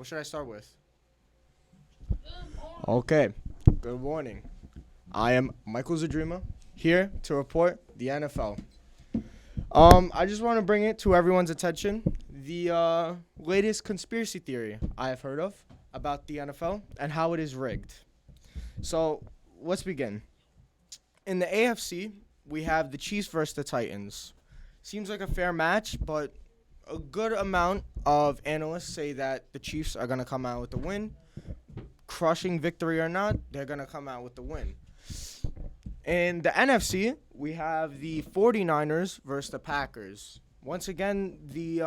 What should I start with? Okay. Good morning. I am Michael Zadrima here to report the NFL. I just want to bring it to everyone's attention the latest conspiracy theory I have heard of about the NFL and how it is rigged. So let's begin. In the AFC, we have the Chiefs versus the Titans. Seems like a fair match, but a good amount of analysts say that the Chiefs are going to come out with the win. Crushing victory or not, they're going to come out with the win. In the NFC, we have the 49ers versus the Packers. Once again, the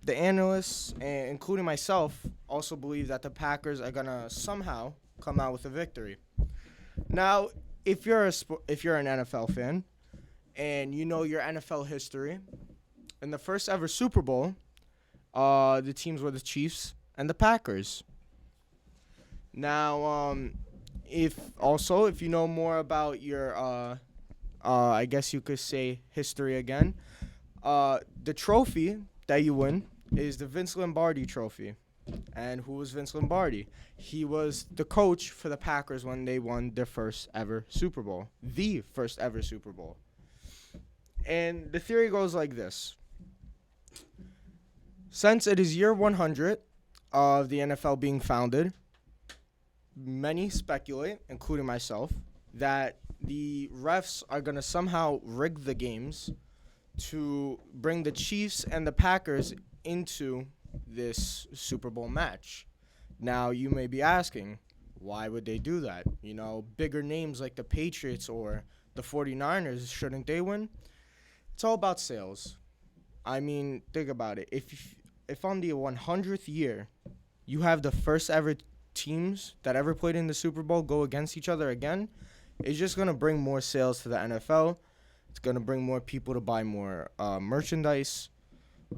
analysts, including myself, also believe that the Packers are going to somehow come out with a victory. Now, if you're an NFL fan and you know your NFL history, in the first ever Super Bowl, the teams were the Chiefs and the Packers. Now, if you know more about your, I guess you could say history again, the trophy that you win is the Vince Lombardi trophy. And who was Vince Lombardi? He was the coach for the Packers when they won their first ever Super Bowl. The first ever Super Bowl. And the theory goes like this. Since it is year 100 of the NFL being founded, many speculate, including myself, that the refs are going to somehow rig the games to bring the Chiefs and the Packers into this Super Bowl match. Now, you may be asking, why would they do that? You know, bigger names like the Patriots or the 49ers, shouldn't they win? It's all about sales. I mean, think about it. If on the 100th year, you have the first ever teams that ever played in the Super Bowl go against each other again, it's just going to bring more sales to the NFL. It's going to bring more people to buy more merchandise.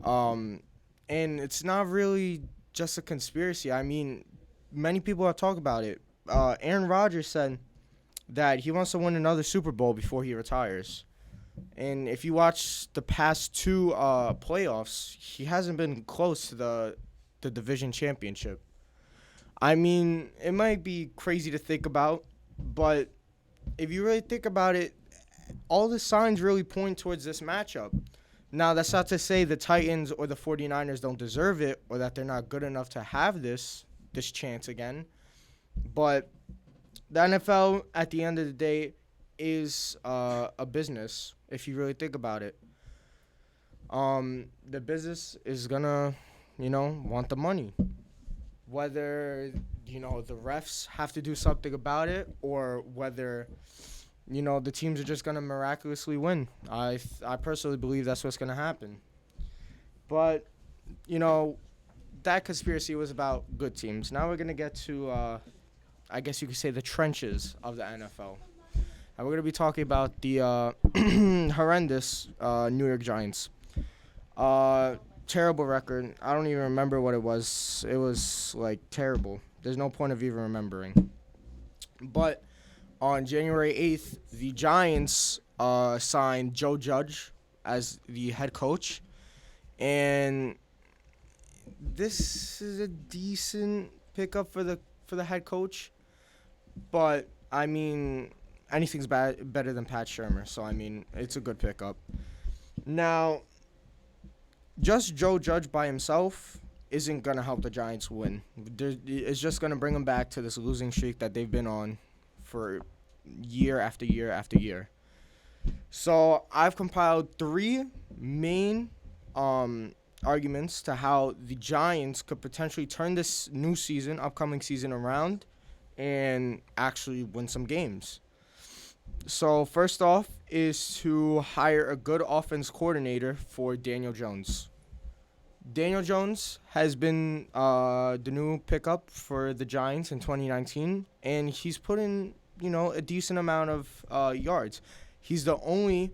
And it's not really just a conspiracy. I mean, many people have talked about it. Aaron Rodgers said that he wants to win another Super Bowl before he retires. And if you watch the past two playoffs, he hasn't been close to the division championship. I mean, it might be crazy to think about, but if you really think about it, all the signs really point towards this matchup. Now, that's not to say the Titans or the 49ers don't deserve it or that they're not good enough to have this chance again. But the NFL, at the end of the day, is a business, if you really think about it. The business is going to, want the money. Whether, the refs have to do something about it or whether, the teams are just going to miraculously win. I personally believe that's what's going to happen. But, that conspiracy was about good teams. Now we're going to get to, I guess you could say, the trenches of the NFL. And we're going to be talking about the horrendous New York Giants. Terrible record. I don't even remember what it was. It was, terrible. There's no point of even remembering. But on January 8th, the Giants signed Joe Judge as the head coach. And this is a decent pickup for the head coach. But, I mean, anything's better than Pat Shurmur. So, I mean, it's a good pickup. Now, just Joe Judge by himself isn't going to help the Giants win. It's just going to bring them back to this losing streak that they've been on for year after year after year. So I've compiled three main arguments to how the Giants could potentially turn this upcoming season around and actually win some games. So first off is to hire a good offense coordinator for Daniel Jones. Daniel Jones has been the new pickup for the Giants in 2019, and he's put in, a decent amount of yards. He's the only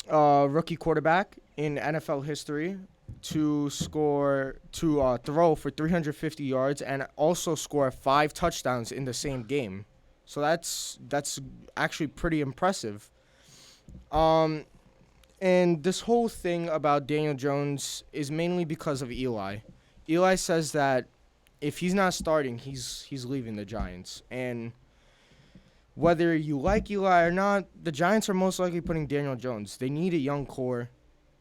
rookie quarterback in NFL history to throw for 350 yards and also score 5 touchdowns in the same game. So that's actually pretty impressive. And this whole thing about Daniel Jones is mainly because of Eli. Eli says that if he's not starting, he's leaving the Giants. And whether you like Eli or not, the Giants are most likely putting Daniel Jones. They need a young core.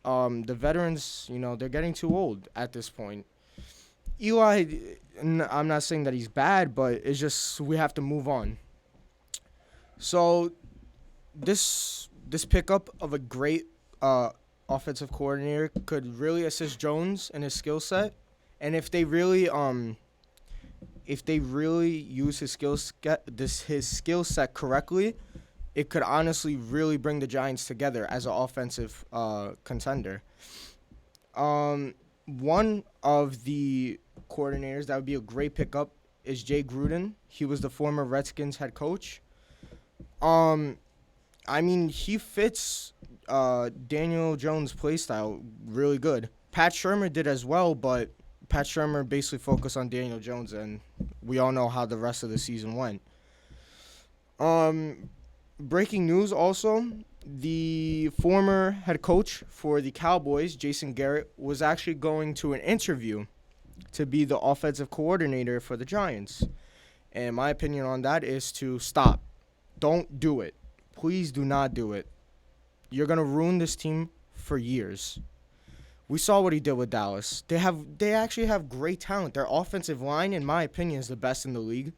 The veterans, they're getting too old at this point. Eli, I'm not saying that he's bad, but it's just we have to move on. So this pickup of a great offensive coordinator could really assist Jones in his skill set, and if they really use his skill set correctly, it could honestly really bring the Giants together as an offensive contender. One of the coordinators that would be a great pickup is Jay Gruden. He was the former Redskins head coach. He fits Daniel Jones' play style really good. Pat Shurmur did as well, but Pat Shurmur basically focused on Daniel Jones, and we all know how the rest of the season went. Breaking news also, the former head coach for the Cowboys, Jason Garrett, was actually going to an interview to be the offensive coordinator for the Giants. And my opinion on that is to stop. Don't do it. Please do not do it. You're going to ruin this team for years. We saw what he did with Dallas. They actually have great talent. Their offensive line, in my opinion, is the best in the league.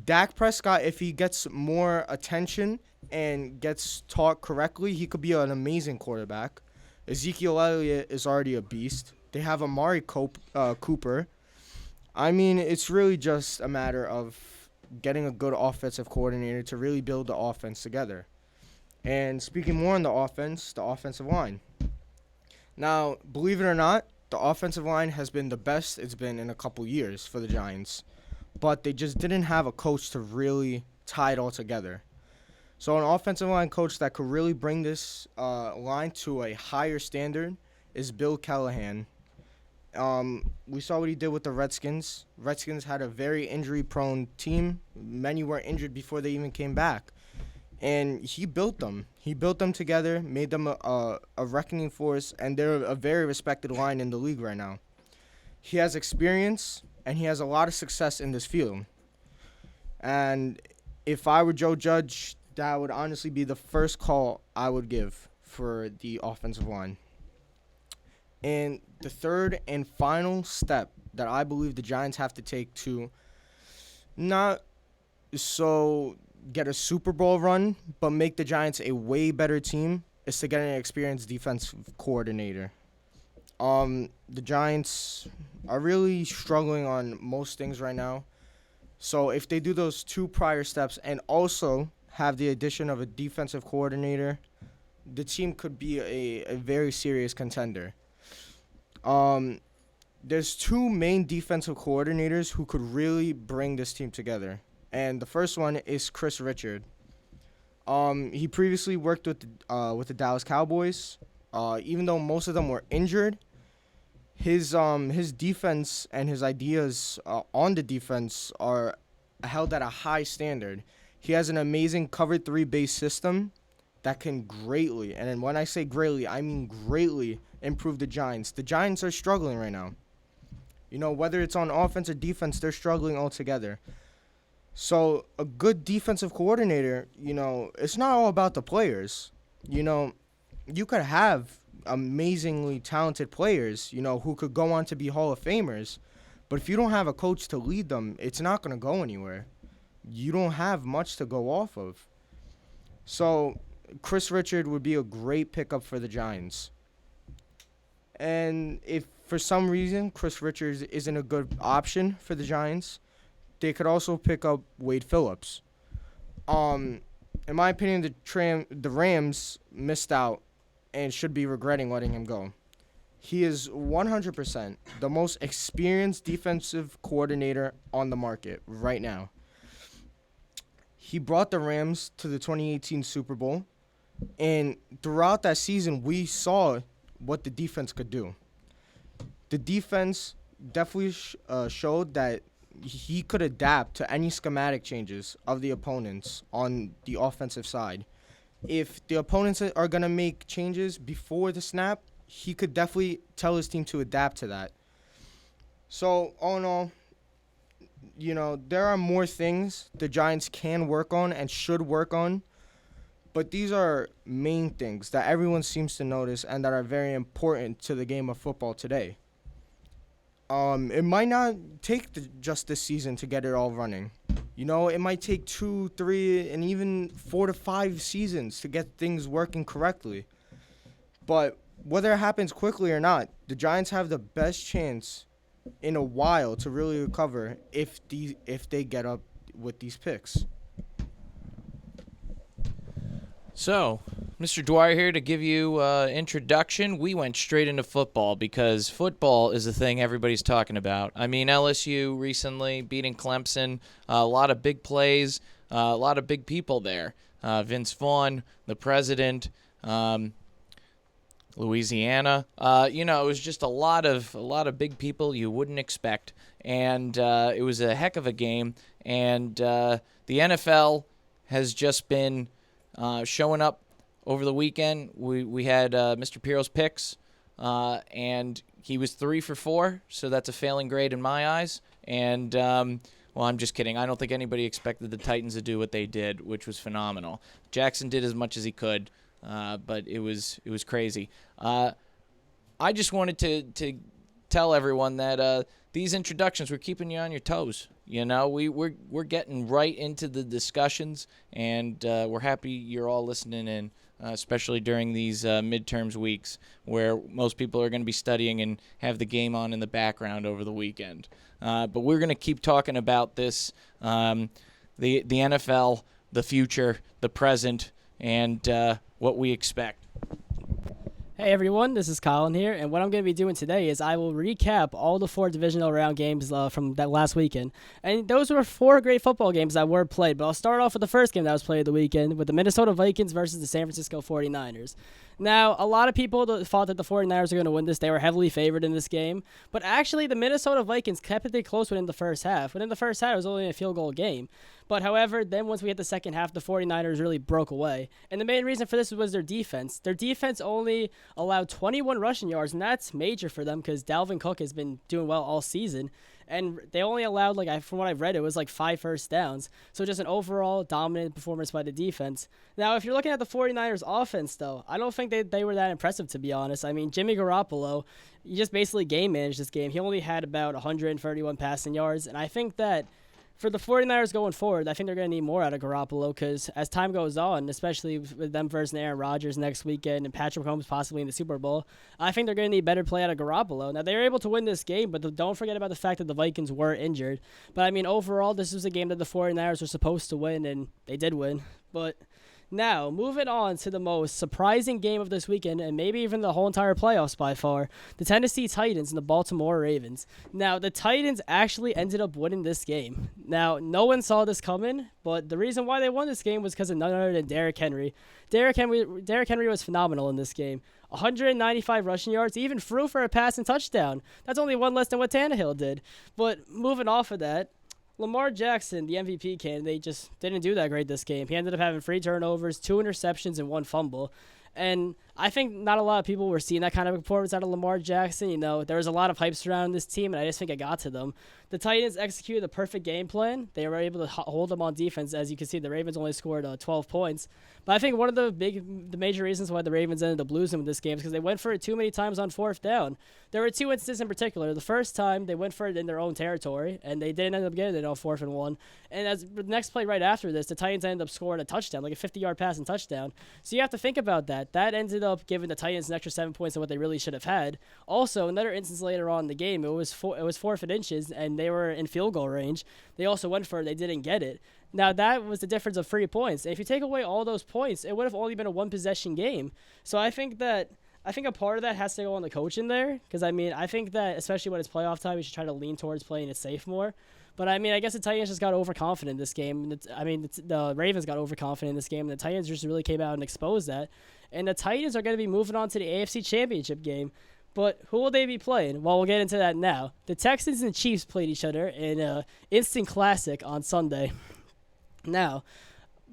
Dak Prescott, if he gets more attention and gets taught correctly, he could be an amazing quarterback. Ezekiel Elliott is already a beast. They have Amari Cooper. It's really just a matter of getting a good offensive coordinator to really build the offense together. And speaking more on the offensive line. Now, believe it or not, the offensive line has been the best it's been in a couple years for the Giants. But they just didn't have a coach to really tie it all together. So an offensive line coach that could really bring this line to a higher standard is Bill Callahan. We saw what he did with the Redskins. Redskins had a very injury-prone team. Many were injured before they even came back. And he built them. He built them together, made them a reckoning force, and they're a very respected line in the league right now. He has experience, and he has a lot of success in this field. And if I were Joe Judge, that would honestly be the first call I would give for the offensive line. And the third and final step that I believe the Giants have to take to not so get a Super Bowl run, but make the Giants a way better team is to get an experienced defensive coordinator. The Giants are really struggling on most things right now. So if they do those two prior steps and also have the addition of a defensive coordinator, the team could be a very serious contender. There's two main defensive coordinators who could really bring this team together. And the first one is Chris Richard. He previously worked with the Dallas Cowboys. Even though most of them were injured, his defense and his ideas on the defense are held at a high standard. He has an amazing cover 3 base system that can greatly, and when I say greatly, I mean greatly improve the Giants. The Giants are struggling right now. Whether it's on offense or defense, they're struggling altogether. So a good defensive coordinator, it's not all about the players. You could have amazingly talented players, who could go on to be Hall of Famers. But if you don't have a coach to lead them, it's not going to go anywhere. You don't have much to go off of. So Chris Richard would be a great pickup for the Giants. And if for some reason Chris Richards isn't a good option for the Giants, they could also pick up Wade Phillips. In my opinion, the Rams missed out and should be regretting letting him go. He is 100% the most experienced defensive coordinator on the market right now. He brought the Rams to the 2018 Super Bowl, and throughout that season, we saw what the defense could do. The defense definitely showed that he could adapt to any schematic changes of the opponents on the offensive side. If the opponents are going to make changes before the snap, he could definitely tell his team to adapt to that. So, all in all, there are more things the Giants can work on and should work on, but these are main things that everyone seems to notice and that are very important to the game of football today. It might not take just this season to get it all running. It might take 2, 3, and even 4 to 5 seasons to get things working correctly. But whether it happens quickly or not, the Giants have the best chance in a while to really recover if they get up with these picks. So, Mr. Dwyer here to give you introduction. We went straight into football because football is the thing everybody's talking about. I mean, LSU recently beating Clemson, a lot of big plays, a lot of big people there. Vince Vaughn, the president, Louisiana. It was just a lot of big people you wouldn't expect, and it was a heck of a game. And the NFL has just been showing up over the weekend. We had Mr. Piro's picks, and he was 3 for 4, so that's a failing grade in my eyes. And well, I'm just kidding. I don't think anybody expected the Titans to do what they did, which was phenomenal. Jackson did as much as he could, but it was crazy. I just wanted to tell everyone that these introductions were keeping you on your toes. We're getting right into the discussions, and we're happy you're all listening in, especially during these midterms weeks where most people are going to be studying and have the game on in the background over the weekend. But we're going to keep talking about this, the NFL, the future, the present, and what we expect. Hey everyone, this is Colin here, and what I'm going to be doing today is I will recap all the 4 divisional round games from that last weekend. And those were 4 great football games that were played, but I'll start off with the first game that was played the weekend with the Minnesota Vikings versus the San Francisco 49ers. Now, a lot of people thought that the 49ers were going to win this. They were heavily favored in this game. But actually, the Minnesota Vikings kept it close within the first half. Within the first half, it was only a field goal game. But however, then once we hit the second half, the 49ers really broke away. And the main reason for this was their defense. Their defense only allowed 21 rushing yards, and that's major for them because Dalvin Cook has been doing well all season. And they only allowed, from what I've read, it was 5 first downs. So just an overall dominant performance by the defense. Now, if you're looking at the 49ers offense, though, I don't think they were that impressive, to be honest. I mean, Jimmy Garoppolo, he just basically game managed this game. He only had about 131 passing yards. And I think that for the 49ers going forward, I think they're going to need more out of Garoppolo because as time goes on, especially with them versus Aaron Rodgers next weekend and Patrick Mahomes possibly in the Super Bowl, I think they're going to need better play out of Garoppolo. Now, they were able to win this game, but don't forget about the fact that the Vikings were injured. But, I mean, overall, this was a game that the 49ers were supposed to win, and they did win. But now, moving on to the most surprising game of this weekend, and maybe even the whole entire playoffs by far, the Tennessee Titans and the Baltimore Ravens. Now, the Titans actually ended up winning this game. Now, no one saw this coming, but the reason why they won this game was because of none other than Derrick Henry. Derrick Henry was phenomenal in this game. 195 rushing yards, even threw for a pass and touchdown. That's only one less than what Tannehill did. But moving off of that, Lamar Jackson, the MVP candidate, just didn't do that great this game. He ended up having 3 turnovers, 2 interceptions, and 1 fumble. And I think not a lot of people were seeing that kind of performance out of Lamar Jackson. There was a lot of hype surrounding this team, and I just think it got to them. The Titans executed the perfect game plan. They were able to hold them on defense. As you can see, the Ravens only scored 12 points. But I think one of the major reasons why the Ravens ended up losing with this game is because they went for it too many times on 4th down. There were 2 instances in particular. The first time, they went for it in their own territory, and they didn't end up getting it on 4th and 1. And as the next play right after this, the Titans ended up scoring a touchdown, like a 50-yard pass and touchdown. So you have to think about that. That ended up giving the Titans an extra 7 points than what they really should have had. Also, another instance later on in the game, it was 4th and inches, and they were in field goal range. They also went for it. They didn't get it. Now, that was the difference of 3 points. And if you take away all those points, it would have only been a 1-possession game. So I think a part of that has to go on the coach in there. Because, I think that, especially when it's playoff time, you should try to lean towards playing it safe more. But, I guess the Titans just got overconfident in this game. The Ravens got overconfident in this game, and the Titans just really came out and exposed that. And the Titans are going to be moving on to the AFC Championship game. But who will they be playing? Well, we'll get into that now. The Texans and Chiefs played each other in an instant classic on Sunday. Now,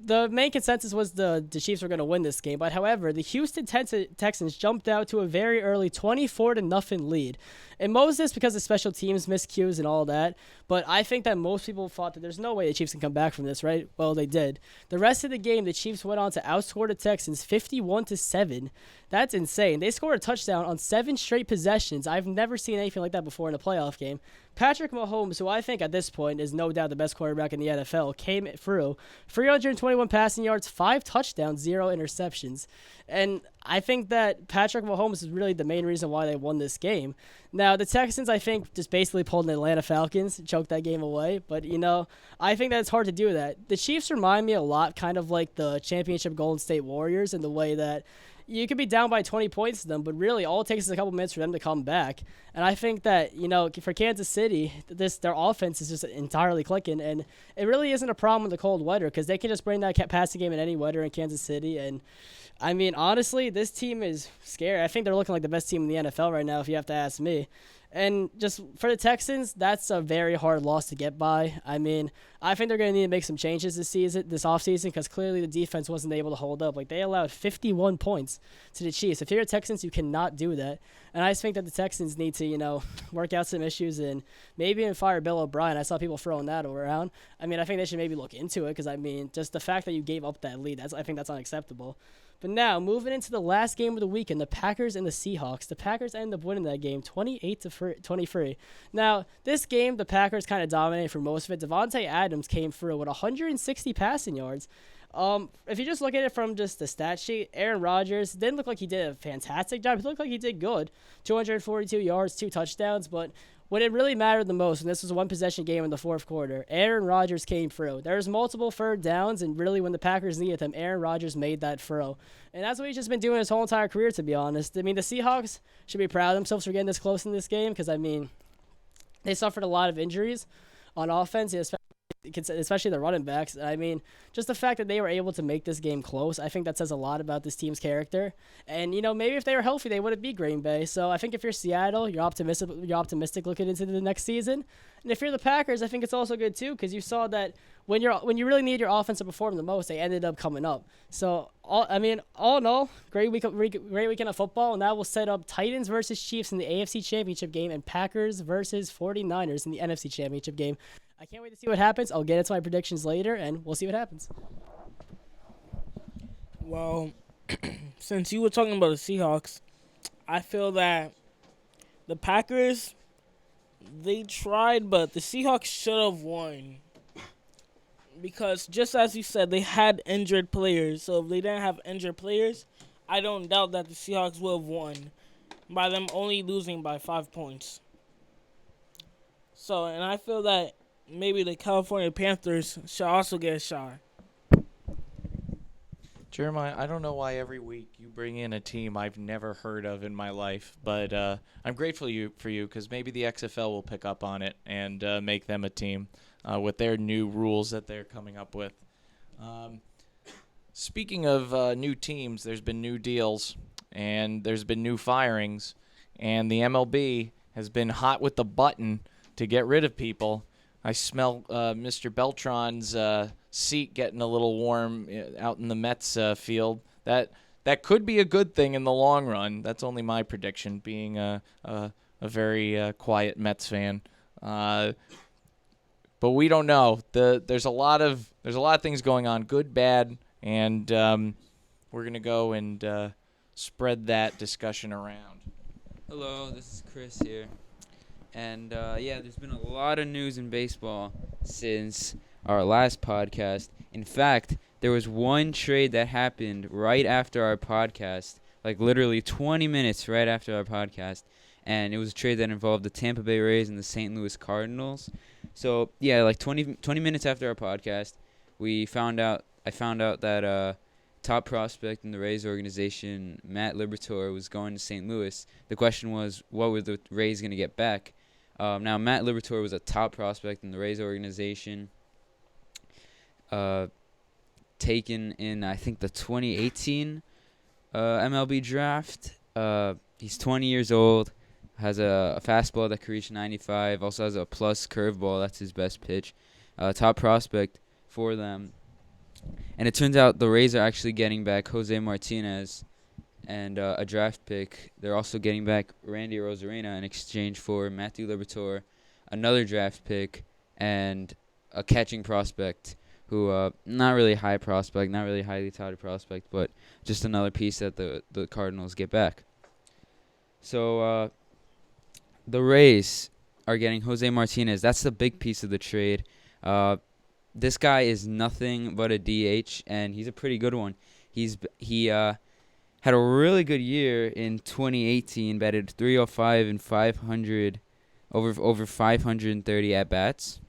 the main consensus was the Chiefs were going to win this game, but however, the Houston Texans jumped out to a very early 24-0 lead. And most of this because of special teams miscues and all that, but I think that most people thought that there's no way the Chiefs can come back from this, right? Well, they did. The rest of the game, the Chiefs went on to outscore the Texans 51-7. That's insane. They scored a touchdown on 7 straight possessions. I've never seen anything like that before in a playoff game. Patrick Mahomes, who I think at this point is no doubt the best quarterback in the NFL, came through 321 passing yards, 5 touchdowns, 0 interceptions. And I think that Patrick Mahomes is really the main reason why they won this game. Now, the Texans, I think, just basically pulled the Atlanta Falcons, choked that game away. But, I think that it's hard to do that. The Chiefs remind me a lot kind of like the championship Golden State Warriors in the way that you could be down by 20 points to them, but really all it takes is a couple minutes for them to come back. And I think that, for Kansas City, their offense is just entirely clicking, and it really isn't a problem with the cold weather because they can just bring that passing game in any weather in Kansas City. And, I mean, honestly, this team is scary. I think they're looking like the best team in the NFL right now, if you have to ask me. And just for the Texans, that's a very hard loss to get by. I mean, I think they're going to need to make some changes this offseason, because clearly the defense wasn't able to hold up. Like, they allowed 51 points to the Chiefs. If you're a Texans, you cannot do that. And I just think that the Texans need to, work out some issues and maybe even fire Bill O'Brien. I saw people throwing that around. I mean, I think they should maybe look into it because, I mean, just the fact that you gave up that lead, I think that's unacceptable. But now, moving into the last game of the weekend, the Packers and the Seahawks. The Packers ended up winning that game 28-23. Now, this game, the Packers kind of dominated for most of it. Devontae Adams came through with 160 passing yards. If you just look at it from just the stat sheet, Aaron Rodgers didn't look like he did a fantastic job. He looked like he did good. 242 yards, 2 touchdowns, but when it really mattered the most, and this was a one-possession game in the fourth quarter, Aaron Rodgers came through. There's multiple third downs, and really when the Packers needed him, Aaron Rodgers made that throw. And that's what he's just been doing his whole entire career, to be honest. I mean, the Seahawks should be proud of themselves for getting this close in this game because, I mean, they suffered a lot of injuries on offense, especially the running backs. I mean, just the fact that they were able to make this game close, I think that says a lot about this team's character. And, maybe if they were healthy, they wouldn't beat Green Bay. So I think if you're Seattle, you're optimistic looking into the next season. And if you're the Packers, I think it's also good too because you saw that when you really need your offense to perform the most, they ended up coming up. So, all in all, great weekend of football, and that will set up Titans versus Chiefs in the AFC Championship game and Packers versus 49ers in the NFC Championship game. I can't wait to see what happens. I'll get into my predictions later, and we'll see what happens. Well, since you were talking about the Seahawks, I feel that the Packers, they tried, but the Seahawks should have won. Because just as you said, they had injured players. So if they didn't have injured players, I don't doubt that the Seahawks would have won by them only losing by 5 points. So, and I feel that maybe the California Panthers should also get a shot. Jeremiah, I don't know why every week you bring in a team I've never heard of in my life, but I'm grateful for you because maybe the XFL will pick up on it and make them a team with their new rules that they're coming up with. Speaking of new teams, there's been new deals and there's been new firings, and the MLB has been hot with the button to get rid of people. I smell Mr. Beltran's seat getting a little warm out in the Mets field. That could be a good thing in the long run. That's only my prediction, being a very quiet Mets fan. But we don't know. There's a lot of things going on, good, bad, and we're gonna go and spread that discussion around. Hello, this is Chris here. And, there's been a lot of news in baseball since our last podcast. In fact, there was one trade that happened right after our podcast, like literally 20 minutes right after our podcast. And it was a trade that involved the Tampa Bay Rays and the St. Louis Cardinals. So, like 20 minutes after our podcast, I found out that top prospect in the Rays organization, Matt Liberatore, was going to St. Louis. The question was, what were the Rays going to get back? Now, Matt Liberatore was a top prospect in the Rays organization, taken in, I think, the 2018 MLB draft. He's 20 years old, has a fastball that can reach 95, also has a plus curveball. That's his best pitch. Top prospect for them. And it turns out the Rays are actually getting back Jose Martinez and a draft pick. They're also getting back Randy Rosarena in exchange for Matthew Liberatore, another draft pick, and a catching prospect who, not really a high prospect, not really highly touted prospect, but just another piece that the Cardinals get back. So the Rays are getting Jose Martinez. That's the big piece of the trade. This guy is nothing but a DH, and he's a pretty good one. He had a really good year in 2018, batted .305 and 500, over 530 at bats.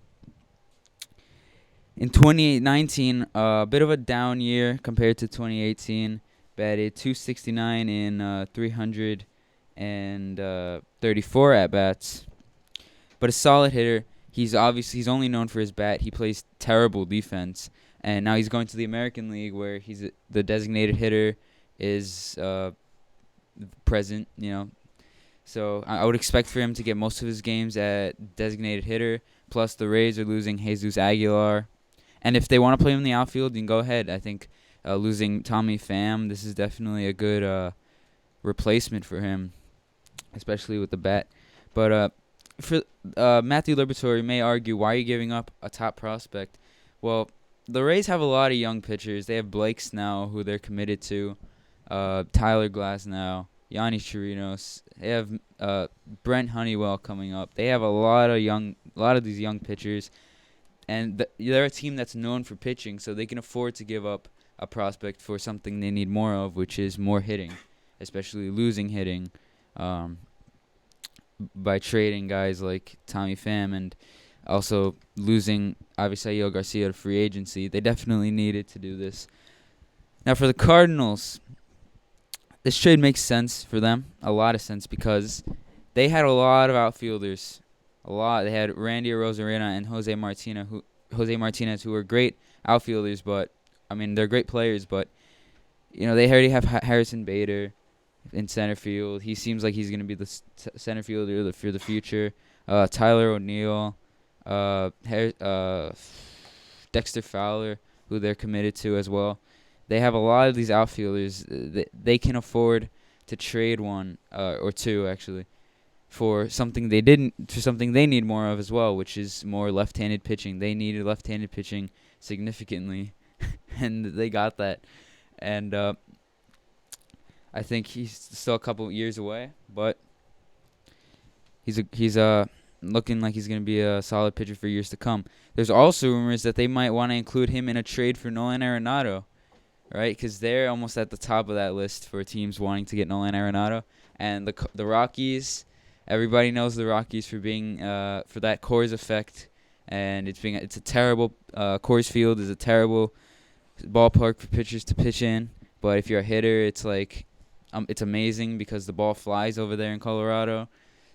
In 2019, a bit of a down year compared to 2018. Batted .269 in 334 at bats, but a solid hitter. He's only known for his bat. He plays terrible defense, and now he's going to the American League where the designated hitter is present. So I would expect for him to get most of his games at designated hitter. Plus, the Rays are losing Jesus Aguilar. And if they want to play him in the outfield, you can go ahead. I think losing Tommy Pham, this is definitely a good replacement for him, especially with the bat. But for Matthew Liberatore, you may argue, why are you giving up a top prospect? Well, the Rays have a lot of young pitchers. They have Blake Snell, who they're committed to, Tyler Glasnow, Yanni Chirinos. They have Brent Honeywell coming up. They have a lot of these young pitchers. And they're a team that's known for pitching, so they can afford to give up a prospect for something they need more of, which is more hitting, especially losing hitting, by trading guys like Tommy Pham and also losing Avisaíl Garcia to free agency. They definitely needed to do this. Now for the Cardinals, this trade makes sense for them, a lot of sense, because they had a lot of outfielders. They had Randy Rosarena and Jose Martinez, who were great outfielders, but they're great players. But they already have Harrison Bader in center field. He seems like he's going to be the center fielder for the future. Tyler O'Neill, Dexter Fowler, who they're committed to as well. They have a lot of these outfielders. They can afford to trade one or two actually, for something they need more of as well, which is more left-handed pitching. They needed left-handed pitching significantly, and they got that. And I think he's still a couple years away, but he's looking like he's going to be a solid pitcher for years to come. There's also rumors that they might want to include him in a trade for Nolan Arenado, right? Because they're almost at the top of that list for teams wanting to get Nolan Arenado. And the Rockies, everybody knows the Rockies for being for that Coors effect, and it's a terrible Coors Field is a terrible ballpark for pitchers to pitch in. But if you're a hitter, it's like it's amazing because the ball flies over there in Colorado.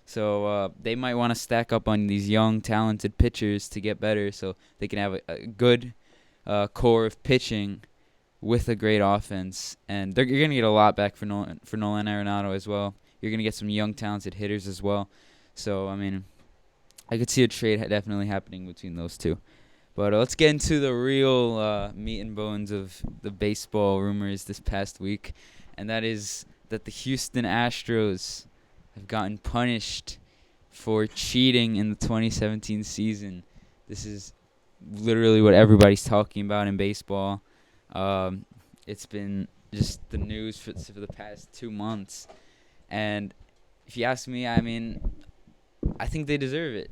So they might want to stack up on these young, talented pitchers to get better, so they can have a good core of pitching with a great offense. And you're going to get a lot back for Nolan Arenado as well. You're going to get some young, talented hitters as well. So, I could see a trade definitely happening between those two. But let's get into the real meat and bones of the baseball rumors this past week. And that is that the Houston Astros have gotten punished for cheating in the 2017 season. This is literally what everybody's talking about in baseball. It's been just the news for the past 2 months. And if you ask me, I think they deserve it.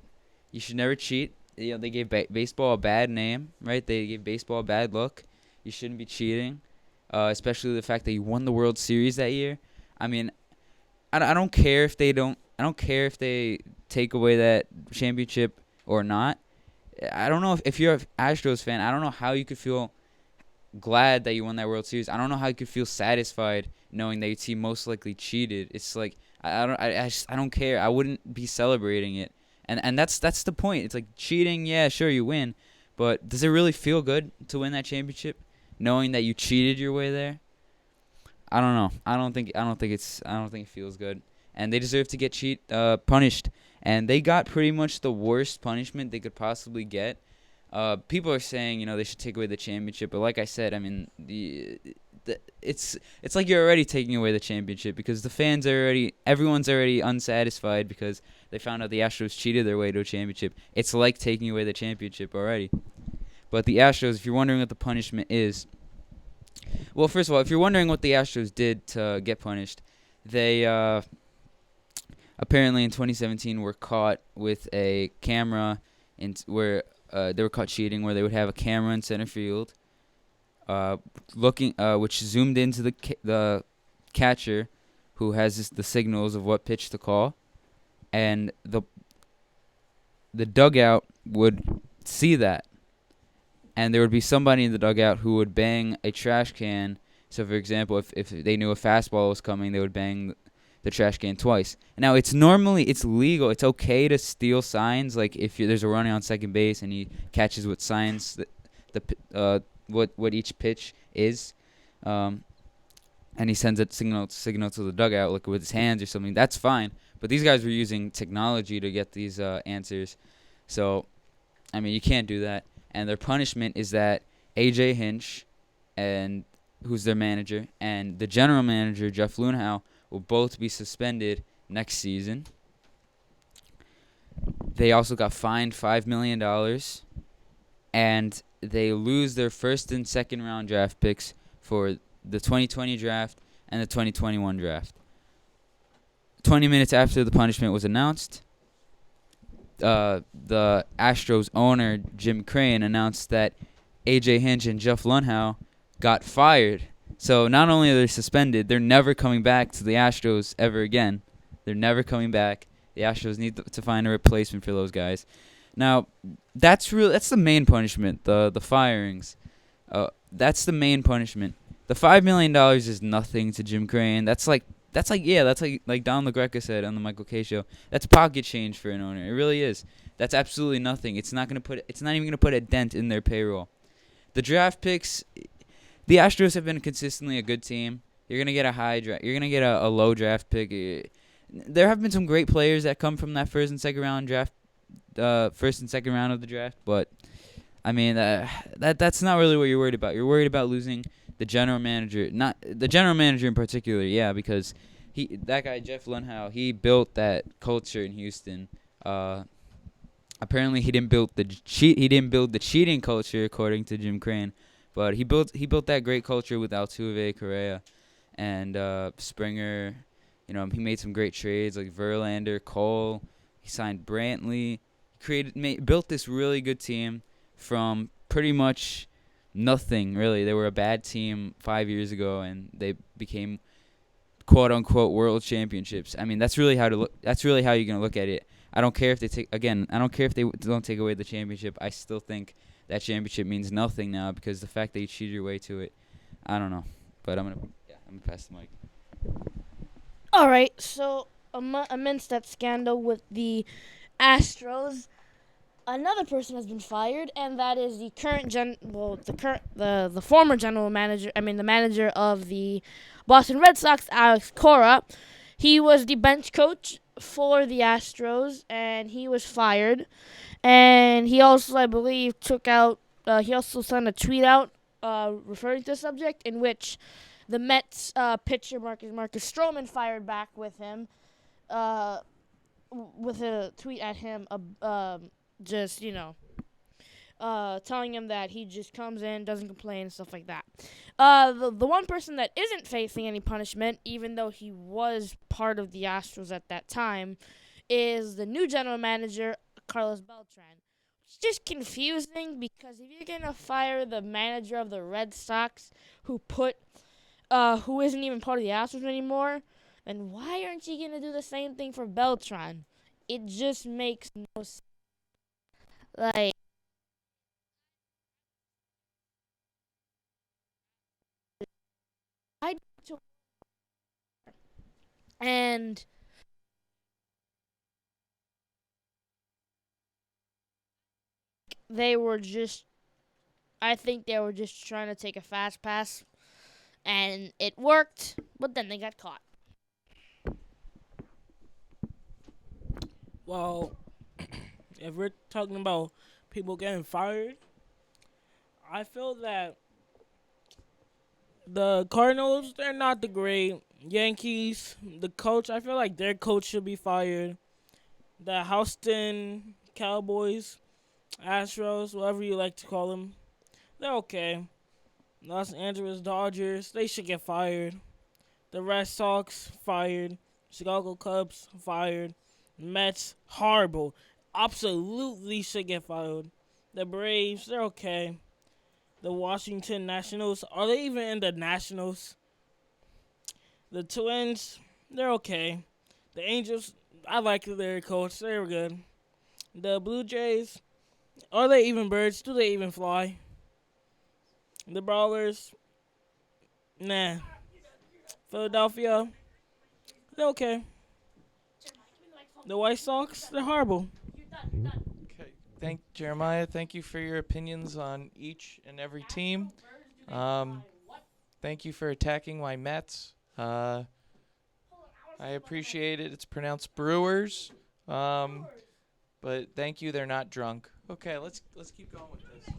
You should never cheat. They gave baseball a bad name, right? They gave baseball a bad look. You shouldn't be cheating, especially the fact that you won the World Series that year. I don't care if they don't. I don't care if they take away that championship or not. I don't know if you're an Astros fan. I don't know how you could feel glad that you won that World Series. I don't know how you could feel satisfied knowing that your team most likely cheated. It's like I don't care. I wouldn't be celebrating it. And that's the point. It's like cheating, yeah, sure you win, but does it really feel good to win that championship knowing that you cheated your way there? I don't know. I don't think it feels good. And they deserve to get punished. And they got pretty much the worst punishment they could possibly get. People are saying, they should take away the championship, but like I said, I mean, it's like you're already taking away the championship because everyone's already unsatisfied because they found out the Astros cheated their way to a championship. It's like taking away the championship already. But the Astros, if you're wondering what the punishment is, well, first of all, if you're wondering what the Astros did to get punished, they apparently in 2017 were caught with a camera where they were caught cheating, where they would have a camera in center field, which zoomed into the catcher, who has the signals of what pitch to call, and the dugout would see that, and there would be somebody in the dugout who would bang a trash can. So, for example, if they knew a fastball was coming, they would bang the trash can twice. Now, it's legal. It's okay to steal signs, like if there's a runner on second base and he catches what signs what each pitch is, and he sends a signal to the dugout, like with his hands or something. That's fine. But these guys were using technology to get these answers, so I mean you can't do that. And their punishment is that A.J. Hinch, and who's their manager, and the general manager Jeff Luhnow will both be suspended next season. They also got fined $5 million, and they lose their first and second round draft picks for the 2020 draft and the 2021 draft. 20 minutes after the punishment was announced, the Astros owner, Jim Crane, announced that A.J. Hinch and Jeff Luhnow got fired. So not only are they suspended, they're never coming back to the Astros ever again. They're never coming back. The Astros need to find a replacement for those guys. Now, that's the main punishment, the firings. That's the main punishment. The $5 million is nothing to Jim Crane. That's like Don LaGreca said on the Michael Kay show. That's pocket change for an owner. It really is. That's absolutely nothing. It's not even gonna put a dent in their payroll. The draft picks, the Astros have been consistently a good team. You're gonna get You're gonna get a low draft pick. There have been some great players that come from that first and second round of the draft, but I mean that's not really what you're worried about. You're worried about losing the general manager, not the general manager in particular. Yeah, because that guy Jeff Luhnow, he built that culture in Houston. Apparently he didn't build the cheating culture according to Jim Crane, but he built that great culture with Altuve, Correa, and Springer. He made some great trades like Verlander, Cole. He signed Brantley. Built this really good team from pretty much nothing, really. They were a bad team 5 years ago, and they became quote unquote world championships. I mean, that's really how you're gonna look at it. I don't care if they don't take away the championship. I still think that championship means nothing now because the fact that you cheated your way to it, I don't know. But I'm gonna pass the mic. All right, so amidst that scandal with the Astros, another person has been fired, and that is the former general manager. I mean, the manager of the Boston Red Sox, Alex Cora. He was the bench coach for the Astros, and he was fired. And he also, I believe, he also sent a tweet out referring to the subject, in which the Mets pitcher Marcus Stroman fired back with him, with a tweet at him, telling him that he just comes in, doesn't complain, and stuff like that. The one person that isn't facing any punishment, even though he was part of the Astros at that time, is the new general manager, Carlos Beltran. It's just confusing because if you're gonna fire the manager of the Red Sox, who isn't even part of the Astros anymore, then why aren't you gonna do the same thing for Beltran? It just makes no sense. Like, and I think they were just trying to take a fast pass, and it worked, but then they got caught. Well, if we're talking about people getting fired, I feel that the Cardinals, they're not the great. Yankees, the coach, I feel like their coach should be fired. The Houston Cowboys, Astros, whatever you like to call them, they're okay. Los Angeles Dodgers, they should get fired. The Red Sox, fired. Chicago Cubs, fired. Mets, horrible. Absolutely should get fired. The Braves, they're okay. The Washington Nationals, are they even in the Nationals? The Twins, they're okay. The Angels, I like their coach. They were good. The Blue Jays, are they even birds? Do they even fly? The Brawlers, nah. Philadelphia, they're okay. The White Sox, they're horrible. Okay. Jeremiah. Thank you for your opinions on each and every team. Thank you for attacking my Mets. I appreciate it. It's pronounced Brewers. But thank you. They're not drunk. Okay, let's keep going with this.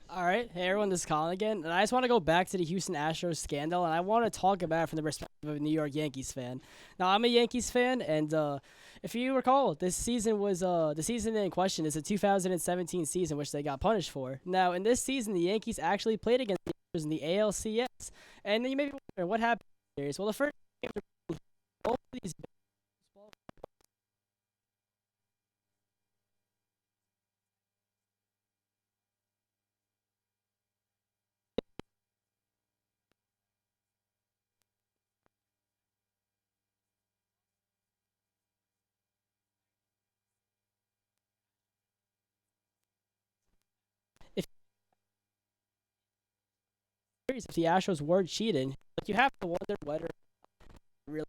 All right, hey everyone, this is Colin again, and I just want to go back to the Houston Astros scandal, and I want to talk about it from the perspective of a New York Yankees fan. Now, I'm a Yankees fan, and if you recall, this season was the season in question is a 2017 season, which they got punished for. Now, in this season, the Yankees actually played against the Astros in the ALCS, and you may be wondering what happened here. Well, the first game, both of these. If the Astros were cheating, like you have to wonder whether really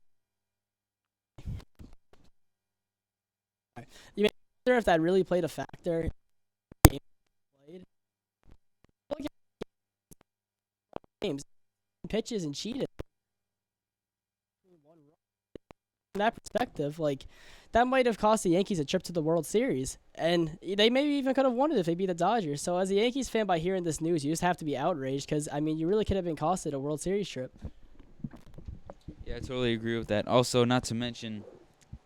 you may wonder if that really played a factor in the game played. Look at games, pitches and cheated. From that perspective, like that might have cost the Yankees a trip to the World Series, and they maybe even could have won it if they beat the Dodgers. So, as a Yankees fan, by hearing this news, you just have to be outraged because I mean, you really could have been costed a World Series trip. Yeah, I totally agree with that. Also, not to mention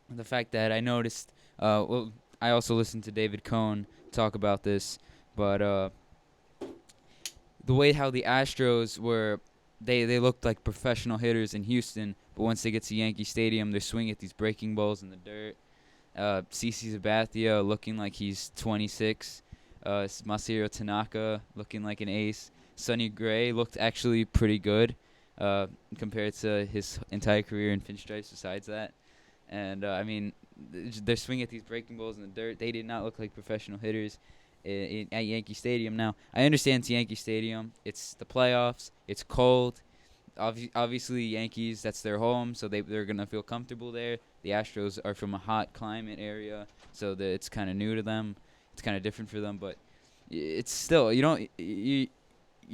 the fact that I noticed, well, I also listened to David Cohn talk about this, but the way how the Astros were, they looked like professional hitters in Houston, but once they get to Yankee Stadium, they're swinging at these breaking balls in the dirt. CC Sabathia looking like he's 26. Masahiro Tanaka looking like an ace. Sonny Gray looked actually pretty good compared to his entire career in pinstripes besides that. And, I mean, they're swinging at these breaking balls in the dirt. They did not look like professional hitters at Yankee Stadium. Now, I understand it's Yankee Stadium. It's the playoffs. It's cold. Obviously, Yankees, that's their home, so they're going to feel comfortable there. The Astros are from a hot climate area, so it's kind of new to them. It's kind of different for them, but it's still, you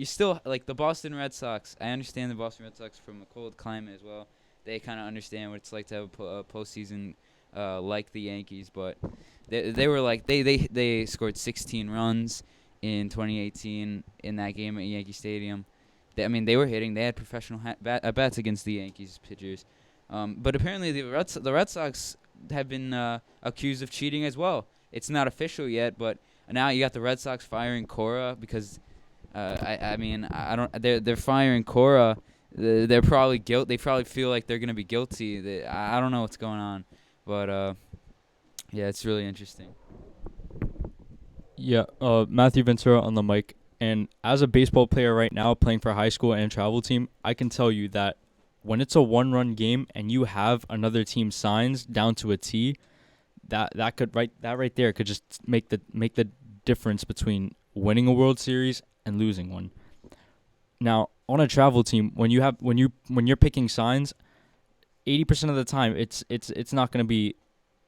still, like the Boston Red Sox. I understand the Boston Red Sox from a cold climate as well. They kind of understand what it's like to have a postseason like the Yankees, but they were like, they scored 16 runs in 2018 in that game at Yankee Stadium. They were hitting. They had professional at-bats against the Yankees pitchers. But apparently the Red Sox have been accused of cheating as well. It's not official yet, but now you got the Red Sox firing Cora because, they're firing Cora. They're probably They probably feel like they're gonna be guilty. I don't know what's going on, but yeah, it's really interesting. Yeah, Matthew Ventura on the mic. And as a baseball player right now, playing for a high school and travel team, I can tell you that when it's a one-run game and you have another team's signs down to a T, that right there could just make the difference between winning a World Series and losing one. Now, on a travel team, when you're picking signs, 80% of the time it's not going to be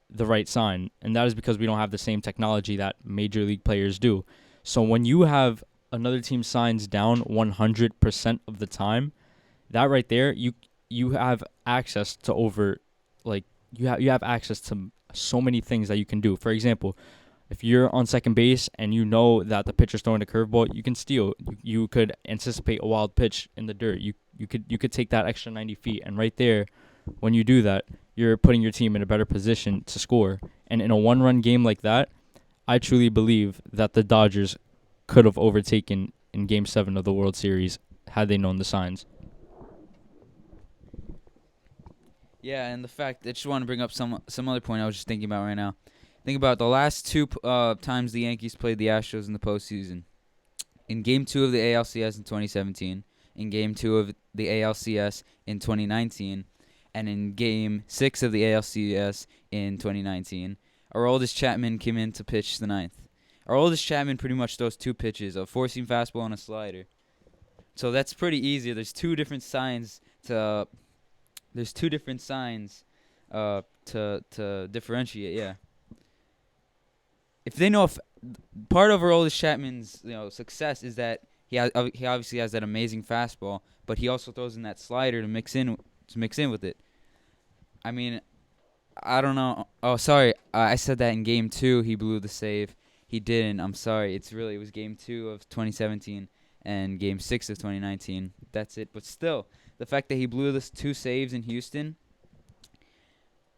the right sign, and that is because we don't have the same technology that major league players do. So when you have another team signs down 100% of the time, that right there, you have access to you have access to so many things that you can do. For example, If you're on second base and you know that the pitcher's throwing a curveball, you can steal. You could anticipate a wild pitch in the dirt. You could take that extra 90 feet, and right there, when you do that, you're putting your team in a better position to score. And in a one-run game like that, I truly believe that the Dodgers could have overtaken in Game 7 of the World Series had they known the signs. Yeah, and the fact I just want to bring up some other point I was just thinking about right now. Think about the last two times the Yankees played the Astros in the postseason. In Game 2 of the ALCS in 2017, in Game 2 of the ALCS in 2019, and in Game 6 of the ALCS in 2019, Aroldis Chapman came in to pitch the ninth. Aroldis Chapman pretty much throws two pitches, a four-seam fastball and a slider. So that's pretty easy. There's two different signs to differentiate. Yeah. If they know if part of Aroldis Chapman's success is that he obviously has that amazing fastball, but he also throws in that slider to mix in with it. I mean, I don't know. Oh, sorry. I said that in Game 2 he blew the save. He didn't. I'm sorry. It was Game 2 of 2017 and Game 6 of 2019. That's it. But still, the fact that he blew the two saves in Houston,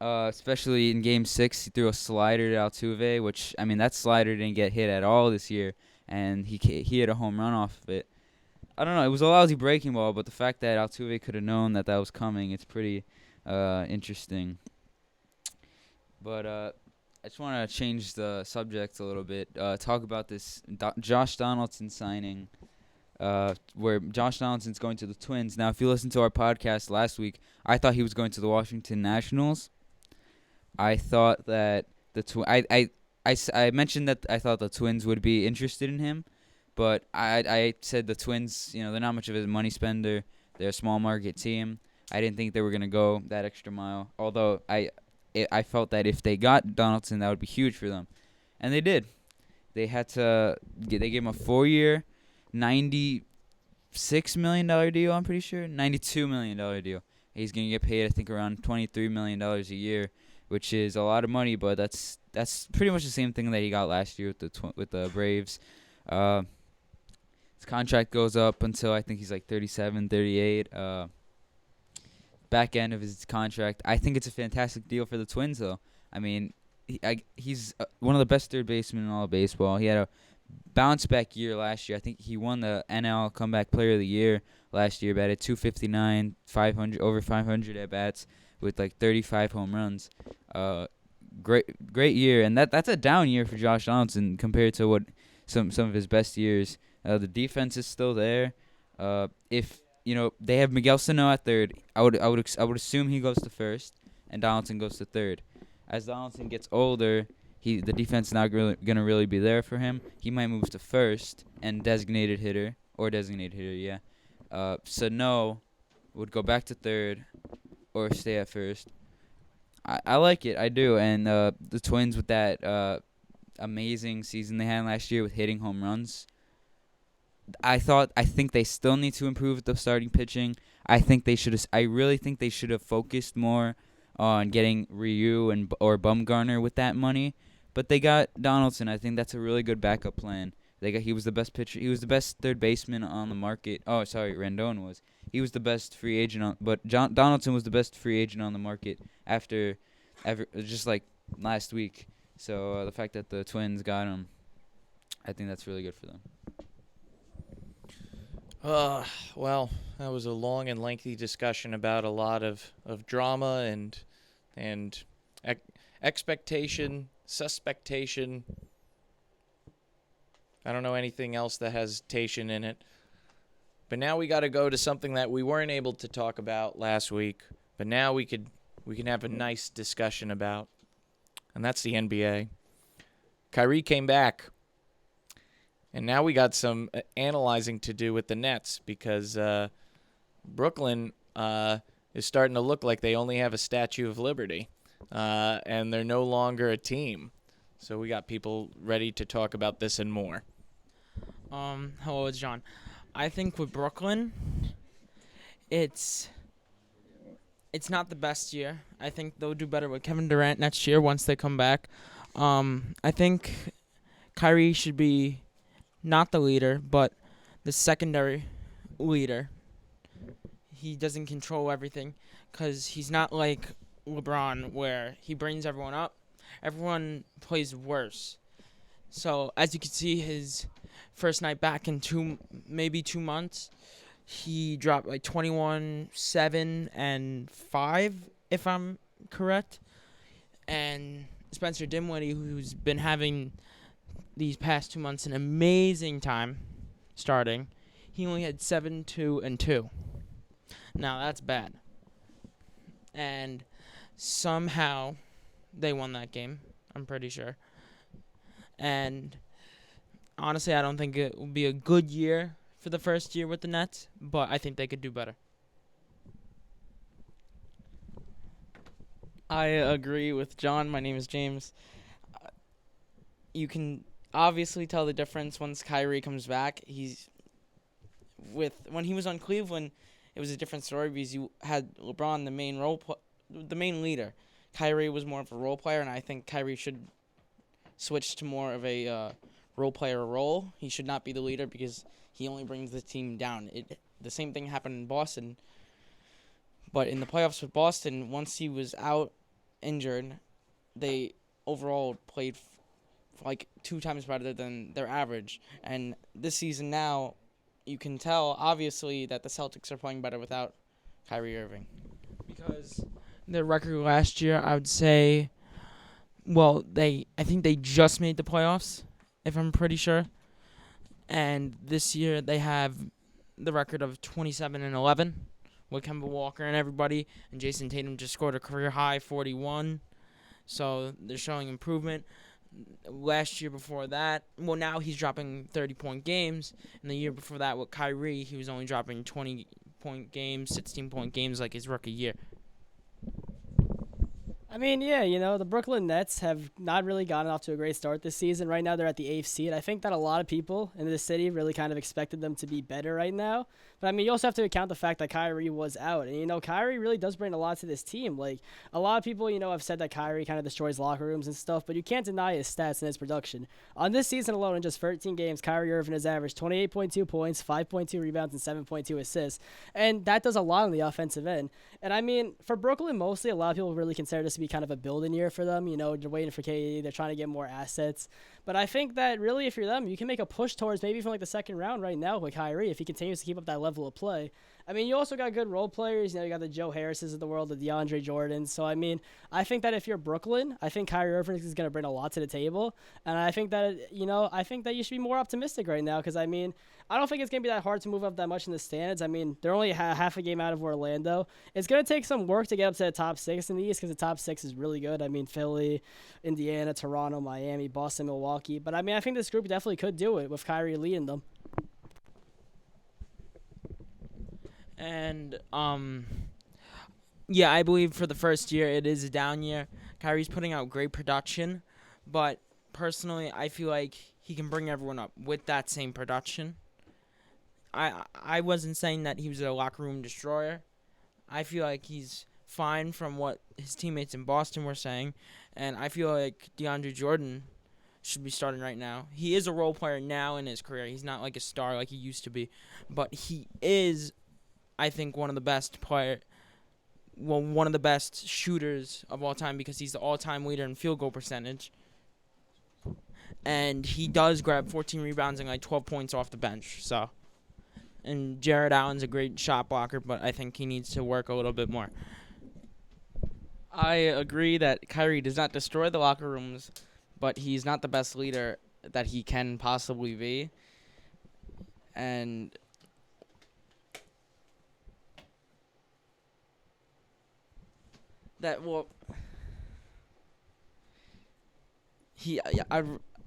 especially in Game 6, he threw a slider to Altuve, which, I mean, that slider didn't get hit at all this year, and he hit a home run off of it. I don't know. It was a lousy breaking ball, but the fact that Altuve could have known that was coming, it's pretty interesting. But I just want to change the subject a little bit. Talk about this Josh Donaldson signing, where Josh Donaldson's going to the Twins. Now, if you listened to our podcast last week, I thought he was going to the Washington Nationals. I thought that I mentioned that I thought the Twins would be interested in him, but I said the Twins, they're not much of a money spender. They're a small market team. I didn't think they were going to go that extra mile, although I felt that if they got Donaldson, that would be huge for them. And they did. They gave him a 4-year, $96 million deal, I'm pretty sure. $92 million deal. He's going to get paid, I think, around $23 million a year, which is a lot of money, but that's pretty much the same thing that he got last year with the Braves. His contract goes up until I think he's like 37, 38. Back end of his contract. I think it's a fantastic deal for the Twins, though. I mean, he's one of the best third basemen in all of baseball. He had a bounce-back year last year. I think he won the NL Comeback Player of the Year last year, batted .259, over 500 at-bats with like 35 home runs. Great year, and that's a down year for Josh Donaldson compared to what some of his best years. The defense is still there. If they have Miguel Sano at third, I would assume he goes to first and Donaldson goes to third. As Donaldson gets older, the defense is not gonna really be there for him. He might move to first and designated hitter. Yeah. Sano would go back to third or stay at first. I like it. I do. And the Twins with that amazing season they had last year with hitting home runs. I think they still need to improve the starting pitching. I really think they should have focused more on getting Ryu or Bumgarner with that money. But they got Donaldson. I think that's a really good backup plan. He was the best pitcher. He was the best third baseman on the market. Oh, sorry, Rendon was. He was the best free agent but Donaldson was the best free agent on the market just like last week. So the fact that the Twins got him, I think that's really good for them. Well, that was a long and lengthy discussion about a lot of drama and expectation, suspectation. I don't know anything else that has tation in it. But now we got to go to something that we weren't able to talk about last week, but now we can have a nice discussion about, and that's the NBA. Kyrie came back. And now we got some analyzing to do with the Nets because Brooklyn is starting to look like they only have a Statue of Liberty, and they're no longer a team. So we got people ready to talk about this and more. Hello, it's John. I think with Brooklyn, it's not the best year. I think they'll do better with Kevin Durant next year once they come back. I think Kyrie should be not the leader, but the secondary leader. He doesn't control everything because he's not like LeBron where he brings everyone up. Everyone plays worse. So as you can see, his first night back in maybe 2 months, he dropped like 21, 7, and 5, if I'm correct. And Spencer Dinwiddie, who's been having these past 2 months an amazing time starting, he only had 7, 2, and 2. Now that's bad. And somehow they won that game, I'm pretty sure. And honestly, I don't think it will be a good year for the first year with the Nets, but I think they could do better. I agree with John. My name is James. You can obviously tell the difference once Kyrie comes back. When he was on Cleveland, it was a different story because you had LeBron, the main leader. Kyrie was more of a role player, and I think Kyrie should switch to more of a role player role. He should not be the leader because he only brings the team down. The same thing happened in Boston. But in the playoffs with Boston, once he was out injured, they overall played like 2 times better than their average. And this season now, you can tell, obviously, that the Celtics are playing better without Kyrie Irving. Because their record last year, I would say, I think they just made the playoffs, if I'm pretty sure. And this year they have the record of 27-11 with Kemba Walker and everybody. And Jason Tatum just scored a career high 41. So they're showing improvement. Last year before that, now he's dropping 30-point games. And the year before that with Kyrie, he was only dropping 20-point games, 16-point games like his rookie year. I mean, yeah, the Brooklyn Nets have not really gotten off to a great start this season. Right now, they're at the 8th seed. I think that a lot of people in the city really kind of expected them to be better right now. But, I mean, you also have to account the fact that Kyrie was out. And, Kyrie really does bring a lot to this team. Like, a lot of people, have said that Kyrie kind of destroys locker rooms and stuff, but you can't deny his stats and his production. On this season alone, in just 13 games, Kyrie Irving has averaged 28.2 points, 5.2 rebounds, and 7.2 assists. And that does a lot on the offensive end. And, I mean, for Brooklyn, mostly, a lot of people really consider this to be kind of a building year for them. They're waiting for KD. They're trying to get more assets. But I think that really, if you're them, you can make a push towards maybe from like the second round right now with Kyrie if he continues to keep up that level of play. I mean, you also got good role players. You got the Joe Harrises of the world, the DeAndre Jordans. So, I mean, I think that if you're Brooklyn, I think Kyrie Irving is going to bring a lot to the table. And I think that, I think that you should be more optimistic right now because, I mean, I don't think it's going to be that hard to move up that much in the standings. I mean, they're only half a game out of Orlando. It's going to take some work to get up to the top 6 in the East because the top 6 is really good. I mean, Philly, Indiana, Toronto, Miami, Boston, Milwaukee. But, I mean, I think this group definitely could do it with Kyrie leading them. And, I believe for the first year it is a down year. Kyrie's putting out great production, but personally I feel like he can bring everyone up with that same production. I wasn't saying that he was a locker room destroyer. I feel like he's fine from what his teammates in Boston were saying, and I feel like DeAndre Jordan should be starting right now. He is a role player now in his career. He's not like a star like he used to be, but he is, I think, one of the best shooters of all time because he's the all-time leader in field goal percentage. And he does grab 14 rebounds and like 12 points off the bench. And Jared Allen's a great shot blocker, but I think he needs to work a little bit more. I agree that Kyrie does not destroy the locker rooms, but he's not the best leader that he can possibly be. And that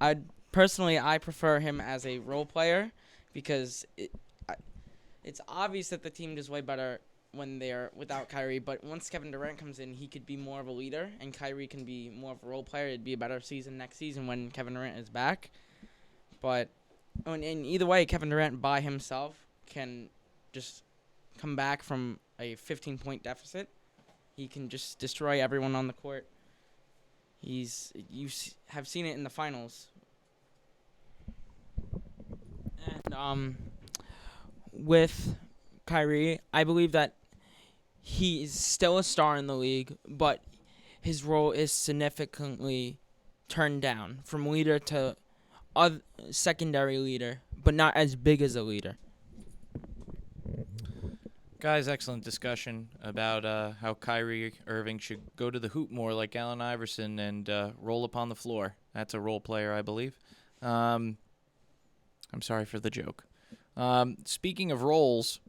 I personally I prefer him as a role player because it's obvious that the team does way better when they're without Kyrie, but once Kevin Durant comes in, he could be more of a leader, and Kyrie can be more of a role player. It'd be a better season next season when Kevin Durant is back. But in either way, Kevin Durant by himself can just come back from a 15-point deficit. He can just destroy everyone on the court. You have seen it in the finals With Kyrie, I believe that he is still a star in the league, but his role is significantly turned down from leader to secondary leader, but not as big as a leader. Guys, excellent discussion about how Kyrie Irving should go to the hoop more like Allen Iverson and roll upon the floor. That's a role player, I believe. I'm sorry for the joke. Speaking of roles,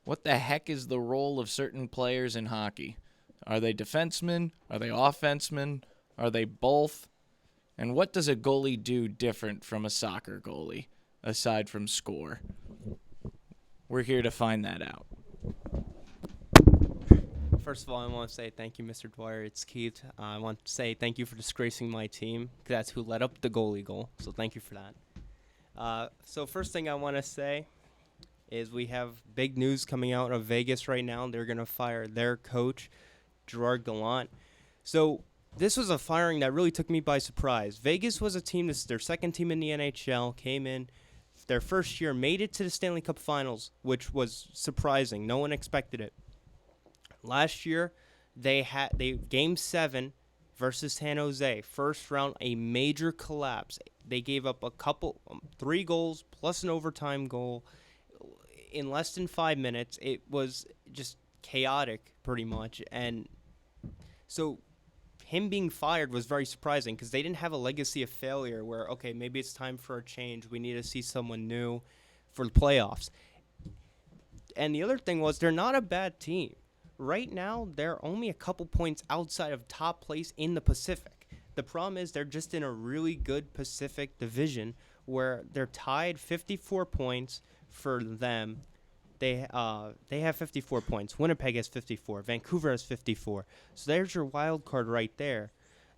what the heck is the role of certain players in hockey? Are they defensemen? Are they offensemen? Are they both? And what does a goalie do different from a soccer goalie, aside from score? We're here to find that out. First of all, I want to say thank you, Mr. Dwyer. It's Keith. I want to say thank you for disgracing my team. That's who led up the goalie goal, so thank you for that. So first thing I want to say is we have big news coming out of Vegas right now. They're going to fire their coach, Gerard Gallant. So this was a firing that really took me by surprise. Vegas was a team, this is their second team in the NHL, came in their first year, made it to the Stanley Cup Finals, which was surprising. No one expected it. Last year, they Game 7 versus San Jose, first round, a major collapse. They gave up 3 goals plus an overtime goal in less than 5 minutes. It was just chaotic, pretty much. And so him being fired was very surprising because they didn't have a legacy of failure where, okay, maybe it's time for a change. We need to see someone new for the playoffs. And the other thing was they're not a bad team. Right now, they're only a couple points outside of top place in the Pacific. The problem is they're just in a really good Pacific division where they're tied 54 points for them. They have 54 points. Winnipeg has 54. Vancouver has 54. So there's your wild card right there.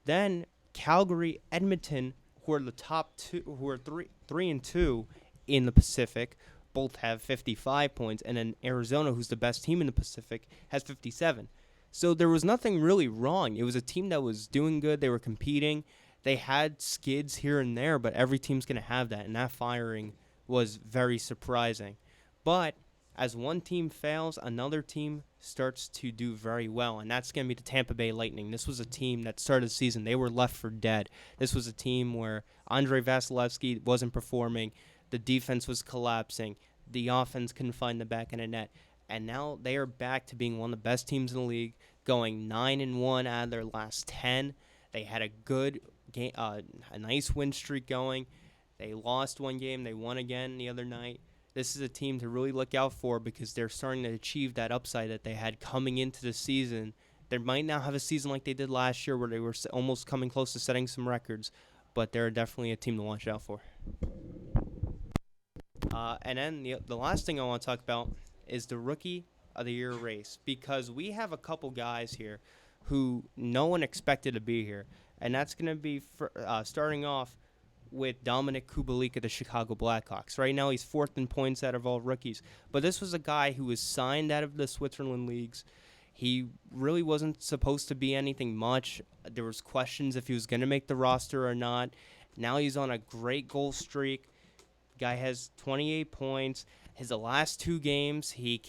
Then Calgary, Edmonton, who are the top two, who are 3-2 in the Pacific, both have 55 points, and then Arizona, who's the best team in the Pacific, has 57. So there was nothing really wrong. It was a team that was doing good. They were competing. They had skids here and there, but every team's going to have that, and that firing was very surprising. But as one team fails, another team starts to do very well, and that's going to be the Tampa Bay Lightning. This was a team that started the season. They were left for dead. This was a team where Andrei Vasilevsky wasn't performing. The defense was collapsing. The offense couldn't find the back of the net. And now they are back to being one of the best teams in the league, going 9-1 out of their last 10. They had a good game, a nice win streak going. They lost one game. They won again the other night. This is a team to really look out for because they're starting to achieve that upside that they had coming into the season. They might not have a season like they did last year where they were almost coming close to setting some records, but they're definitely a team to watch out for. And then the last thing I want to talk about is the Rookie of the Year race, because we have a couple guys here who no one expected to be here, and that's going to be starting off with Dominic Kubalik of the Chicago Blackhawks. Right now he's 4th in points out of all rookies, but this was a guy who was signed out of the Switzerland leagues. He really wasn't supposed to be anything much. There was questions if he was going to make the roster or not. Now he's on a great goal streak. Guy has 28 points. His last 2 games, he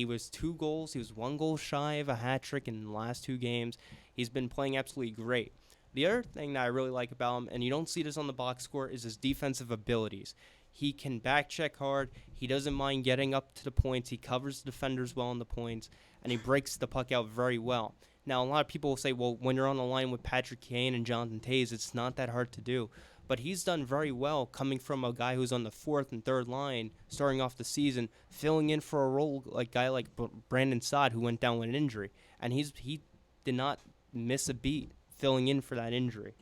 was 2 goals. He was 1 goal shy of a hat trick in the last 2 games. He's been playing absolutely great. The other thing that I really like about him, and you don't see this on the box score, is his defensive abilities. He can back check hard. He doesn't mind getting up to the points. He covers the defenders well on the points, and he breaks the puck out very well. Now, a lot of people will say, well, when you're on the line with Patrick Kane and Jonathan Toews, it's not that hard to do. But he's done very well coming from a guy who's on the 4th and 3rd line, starting off the season, filling in for a role like guy like Brandon Saad, who went down with an injury. And he did not miss a beat filling in for that injury.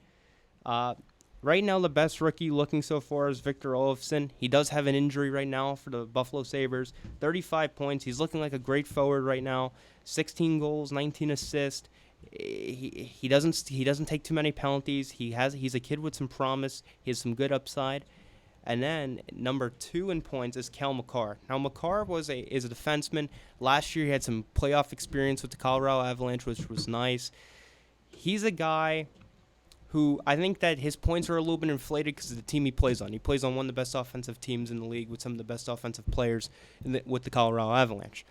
Right now, the best rookie looking so far is Victor Olofsson. He does have an injury right now for the Buffalo Sabres. 35 points. He's looking like a great forward right now. 16 goals, 19 assists. He doesn't take too many penalties. He's a kid with some promise. He has some good upside. And then number 2 in points is Cale Makar. Now Makar is a defenseman. Last year he had some playoff experience with the Colorado Avalanche, which was nice. He's a guy who I think that his points are a little bit inflated because of the team he plays on. He plays on one of the best offensive teams in the league with some of the best offensive players with the Colorado Avalanche.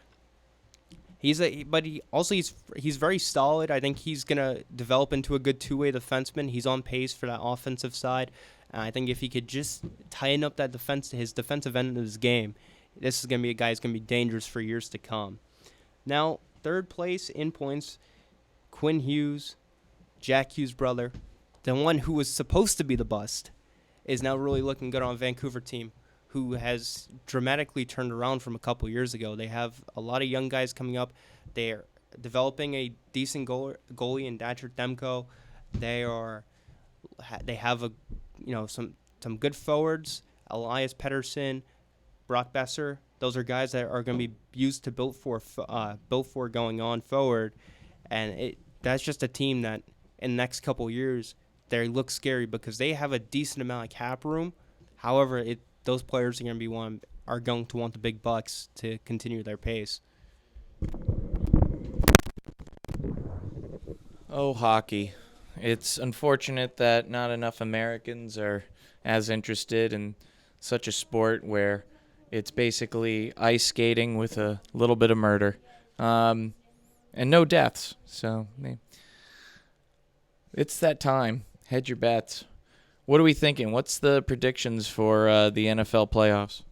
He's very solid. I think he's gonna develop into a good two-way defenseman. He's on pace for that offensive side. And I think if he could just tighten up that his defensive end of his game, this is gonna be a guy who's gonna be dangerous for years to come. Now, third place in points, Quinn Hughes, Jack Hughes' brother, the one who was supposed to be the bust, is now really looking good on a Vancouver team who has dramatically turned around from a couple years ago. They have a lot of young guys coming up. They're developing a decent goalie in Datcher Demko. They have some good forwards, Elias Pettersson, Brock Besser. Those are guys that are going to be used to built for going on forward, and that's just a team that in the next couple years they look scary because they have a decent amount of cap room. However, those players are going to want the big bucks to continue their pace. Oh, hockey. It's unfortunate that not enough Americans are as interested in such a sport where it's basically ice skating with a little bit of murder, and no deaths. So it's that time. Hedge your bets. What are we thinking? What's the predictions for the NFL playoffs?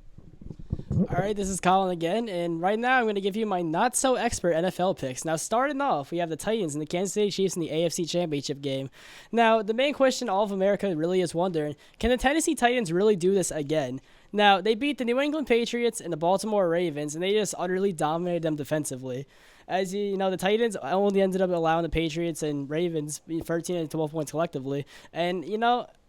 All right, this is Colin again, and right now I'm going to give you my not-so-expert NFL picks. Now, starting off, we have the Titans and the Kansas City Chiefs in the AFC Championship game. Now, the main question all of America really is wondering, can the Tennessee Titans really do this again? Now, they beat the New England Patriots and the Baltimore Ravens, and they just utterly dominated them defensively. As you know, the Titans only ended up allowing the Patriots and Ravens 13 and 12 points collectively. And,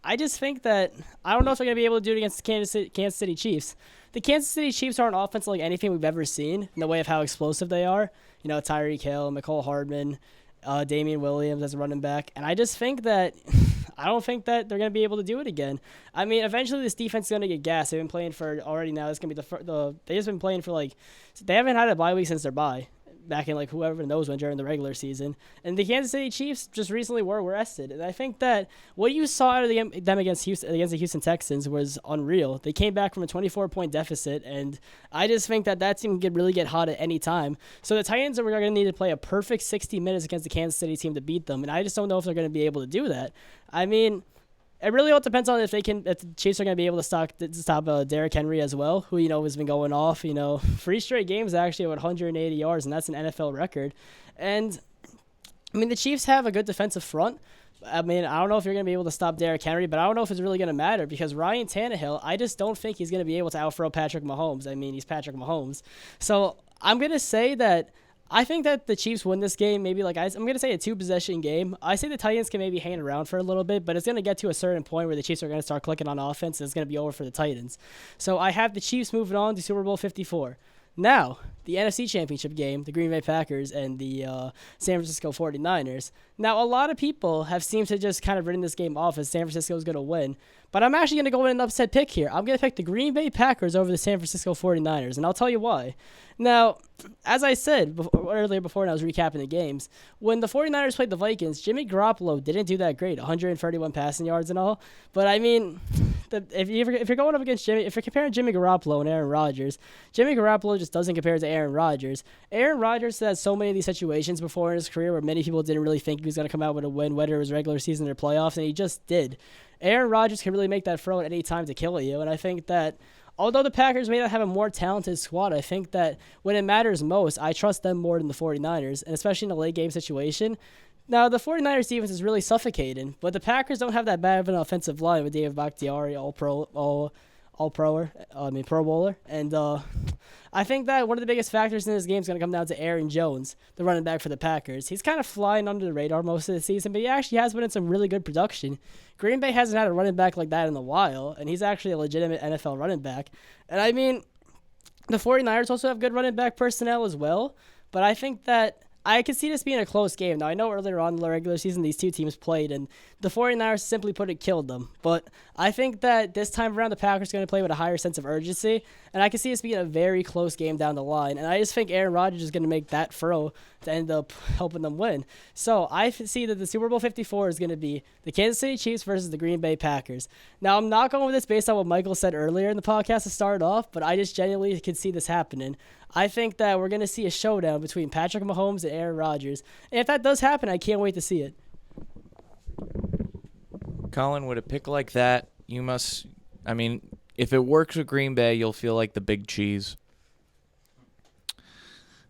I just think that I don't know if they're going to be able to do it against the Kansas City Chiefs. The Kansas City Chiefs are an offense like anything we've ever seen in the way of how explosive they are. Tyreek Hill, McCole Hardman, Damian Williams as a running back. And I just think that I don't think that they're going to be able to do it again. I mean, eventually this defense is going to get gassed. They've been playing for already now. It's going to be they've just been playing for they haven't had a bye week since their bye. Back in whoever knows when during the regular season. And the Kansas City Chiefs just recently were rested. And I think that what you saw out of them against the Houston Texans was unreal. They came back from a 24-point deficit, and I just think that team can really get hot at any time. So the Titans are going to need to play a perfect 60 minutes against the Kansas City team to beat them, and I just don't know if they're going to be able to do that. I mean, it really all depends on if the Chiefs are going to be able to stop Derrick Henry as well, who, has been going off, 3 straight games actually at 180 yards, and that's an NFL record. And, I mean, the Chiefs have a good defensive front. I mean, I don't know if you're going to be able to stop Derrick Henry, but I don't know if it's really going to matter because Ryan Tannehill, I just don't think he's going to be able to outthrow Patrick Mahomes. I mean, he's Patrick Mahomes. So I'm going to say that I think that the Chiefs win this game. Maybe I'm going to say a 2-possession game. I say the Titans can maybe hang around for a little bit, but it's going to get to a certain point where the Chiefs are going to start clicking on offense, and it's going to be over for the Titans. So I have the Chiefs moving on to Super Bowl 54. Now, the NFC Championship game, the Green Bay Packers and the San Francisco 49ers. Now, a lot of people have seemed to just kind of written this game off as San Francisco is going to win. But I'm actually going to go in an upset pick here. I'm going to pick the Green Bay Packers over the San Francisco 49ers, and I'll tell you why. Now, as I said earlier before when I was recapping the games, when the 49ers played the Vikings, Jimmy Garoppolo didn't do that great, 131 passing yards and all. But, I mean, if you're going up against if you're comparing Jimmy Garoppolo and Aaron Rodgers, Jimmy Garoppolo just doesn't compare to Aaron Rodgers. Aaron Rodgers had so many of these situations before in his career where many people didn't really think he was going to come out with a win, whether it was regular season or playoffs, and he just did. Aaron Rodgers can really make that throw at any time to kill you, and I think that although the Packers may not have a more talented squad, I think that when it matters most, I trust them more than the 49ers, and especially in a late-game situation. Now, the 49ers defense is really suffocating, but the Packers don't have that bad of an offensive line with David Bakhtiari, Pro Bowler. And I think that one of the biggest factors in this game is going to come down to Aaron Jones, the running back for the Packers. He's kind of flying under the radar most of the season, but he actually has been in some really good production. Green Bay hasn't had a running back like that in a while, and he's actually a legitimate NFL running back. And I mean, the 49ers also have good running back personnel as well, but I think that I could see this being a close game. Now, I know earlier on in the regular season, these two teams played, and the 49ers, simply put it, killed them. But I think that this time around, the Packers are going to play with a higher sense of urgency, and I can see this being a very close game down the line. And I just think Aaron Rodgers is going to make that throw to end up helping them win. So I see that the Super Bowl 54 is going to be the Kansas City Chiefs versus the Green Bay Packers. Now, I'm not going with this based on what Michael said earlier in the podcast to start off, but I just genuinely could see this happening. I think that we're going to see a showdown between Patrick Mahomes and Aaron Rodgers. And if that does happen, I can't wait to see it. Colin, with a pick like that, you must, I mean, if it works with Green Bay, you'll feel like the big cheese.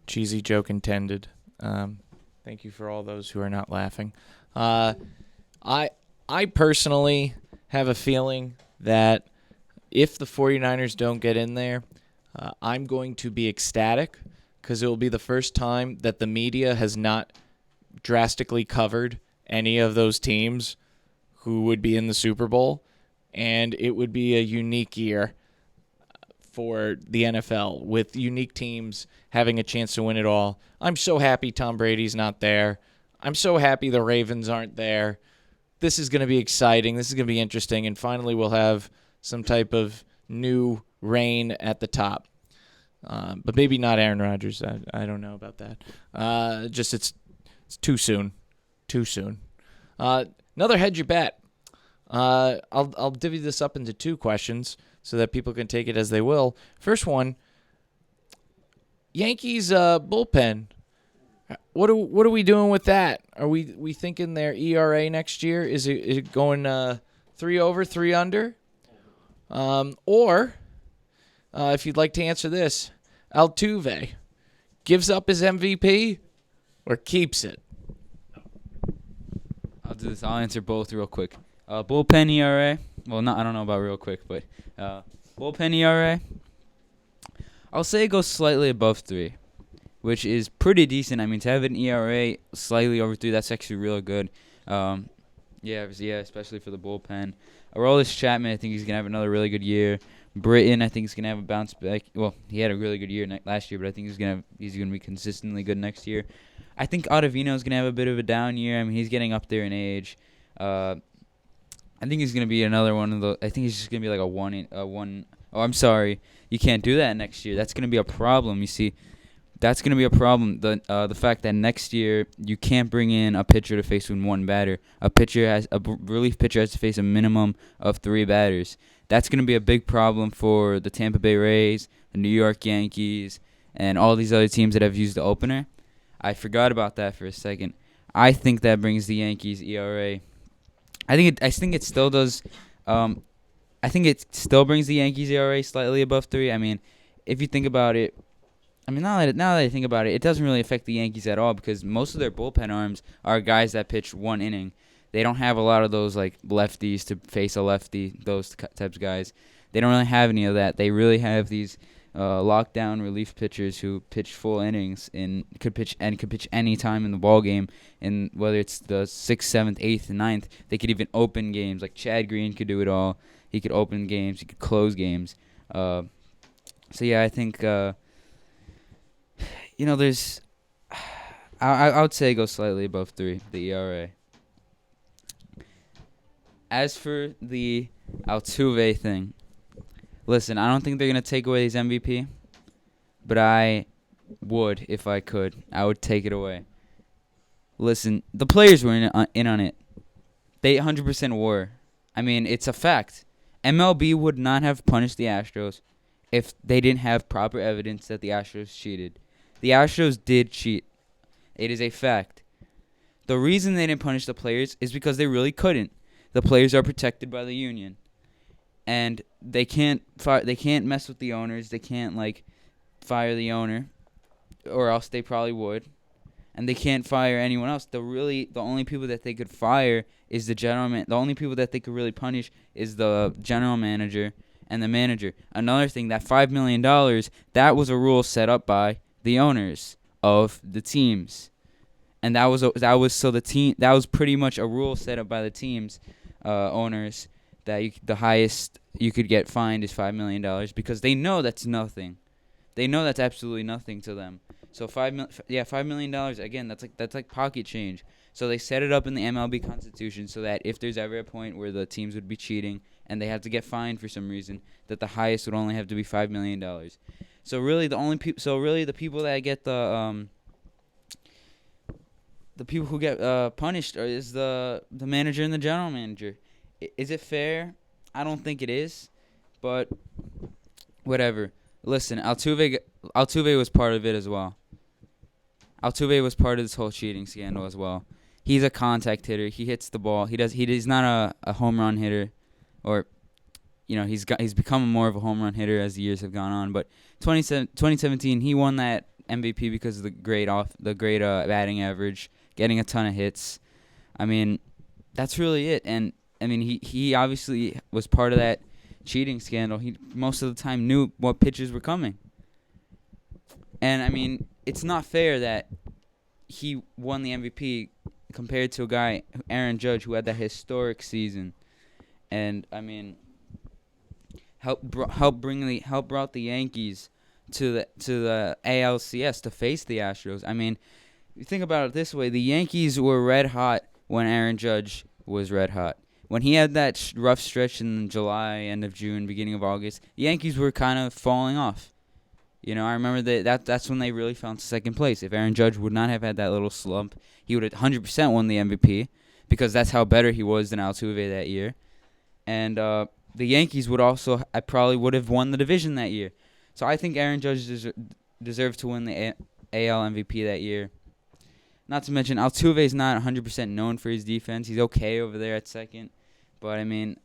Cheesy joke intended. Thank you for all those who are not laughing. I personally have a feeling that if the 49ers don't get in there, I'm going to be ecstatic because it will be the first time that the media has not drastically covered any of those teams who would be in the Super Bowl, and it would be a unique year for the NFL with unique teams having a chance to win it all. I'm so happy Tom Brady's not there. I'm so happy the Ravens aren't there. This is going to be exciting. This is going to be interesting, and finally we'll have some type of new reign at the top. But maybe not Aaron Rodgers. I don't know about that. Just it's too soon. Too soon. Another hedge your bet. I'll divvy this up into two questions so that people can take it as they will. First one, Yankees bullpen. What are we doing with that? Are we thinking their ERA next year? Is it going 3 over, 3 under? Or if you'd like to answer this, Altuve gives up his MVP or keeps it? I'll do this. I'll answer both real quick. Bullpen ERA. Well, I don't know about real quick, but bullpen ERA. I'll say it goes slightly above 3, which is pretty decent. I mean, to have an ERA slightly over 3, that's actually real good. Yeah, especially for the bullpen. Aroldis Chapman, I think he's gonna have another really good year. Britton, I think he's gonna have a bounce back. Well, he had a really good year last year, but I think he's gonna be consistently good next year. I think Ottavino's gonna have a bit of a down year. I mean, he's getting up there in age. I think he's gonna be another one of those. I think he's just gonna be like a one. Oh, I'm sorry, you can't do that next year. That's gonna be a problem. You see, that's gonna be a problem. The fact that next year you can't bring in a pitcher to face with one batter. A relief pitcher has to face a minimum of 3 batters. That's gonna be a big problem for the Tampa Bay Rays, the New York Yankees, and all these other teams that have used the opener. I forgot about that for a second. I think that brings the Yankees ERA. I think it still does. I think it still brings the Yankees ERA slightly above 3. I mean, if you think about it, I mean now that I think about it, it doesn't really affect the Yankees at all because most of their bullpen arms are guys that pitch 1 inning. They don't have a lot of those like lefties to face a lefty, those types of guys. They don't really have any of that. They really have these lockdown relief pitchers who pitch full innings and could pitch any time in the ball game. And whether it's the 6th, 7th, 8th, and 9th, they could even open games. Like Chad Green could do it all. He could open games. He could close games. So yeah, I think there's. I would say it goes slightly above 3, the ERA. As for the Altuve thing, listen, I don't think they're going to take away his MVP, but I would if I could. I would take it away. Listen, the players were in on it. They 100% were. I mean, it's a fact. MLB would not have punished the Astros if they didn't have proper evidence that the Astros cheated. The Astros did cheat. It is a fact. The reason they didn't punish the players is because they really couldn't. The players are protected by the union. And they can't mess with the owners. They can't fire the owner, or else they probably would. And they can't fire anyone else. The only people that they could fire is the general man. The only people that they could really punish is the general manager and the manager. Another thing, that $5 million, that was a rule set up by the owners of the teams, and that was pretty much a rule set up by the teams owners that the highest you could get fined is $5 million because they know that's nothing. They know that's absolutely nothing to them. So $5 million again. That's like pocket change. So they set it up in the MLB Constitution so that if there's ever a point where the teams would be cheating and they have to get fined for some reason, that the highest would only have to be $5 million. So really, the people that get the people who get punished is the manager and the general manager. Is it fair? I don't think it is, but whatever. Listen, Altuve was part of it as well. Altuve was part of this whole cheating scandal as well. He's a contact hitter. He hits the ball. He's not a home run hitter, or he's become more of a home run hitter as the years have gone on. But 2017, he won that MVP because of the great batting average, getting a ton of hits. I mean, that's really it. And I mean, he obviously was part of that cheating scandal. He most of the time knew what pitches were coming. And I mean, it's not fair that he won the MVP compared to a guy, Aaron Judge, who had that historic season. And I mean, brought the Yankees to the ALCS to face the Astros. I mean, you think about it this way: the Yankees were red hot when Aaron Judge was red hot. When he had that rough stretch in July, end of June, beginning of August, the Yankees were kind of falling off. I remember that's when they really fell into second place. If Aaron Judge would not have had that little slump, he would have 100% won the MVP because that's how better he was than Altuve that year. And the Yankees I probably would have won the division that year. So I think Aaron Judge deserved to win the AL MVP that year. Not to mention, Altuve is not 100% known for his defense. He's okay over there at second. But, I mean,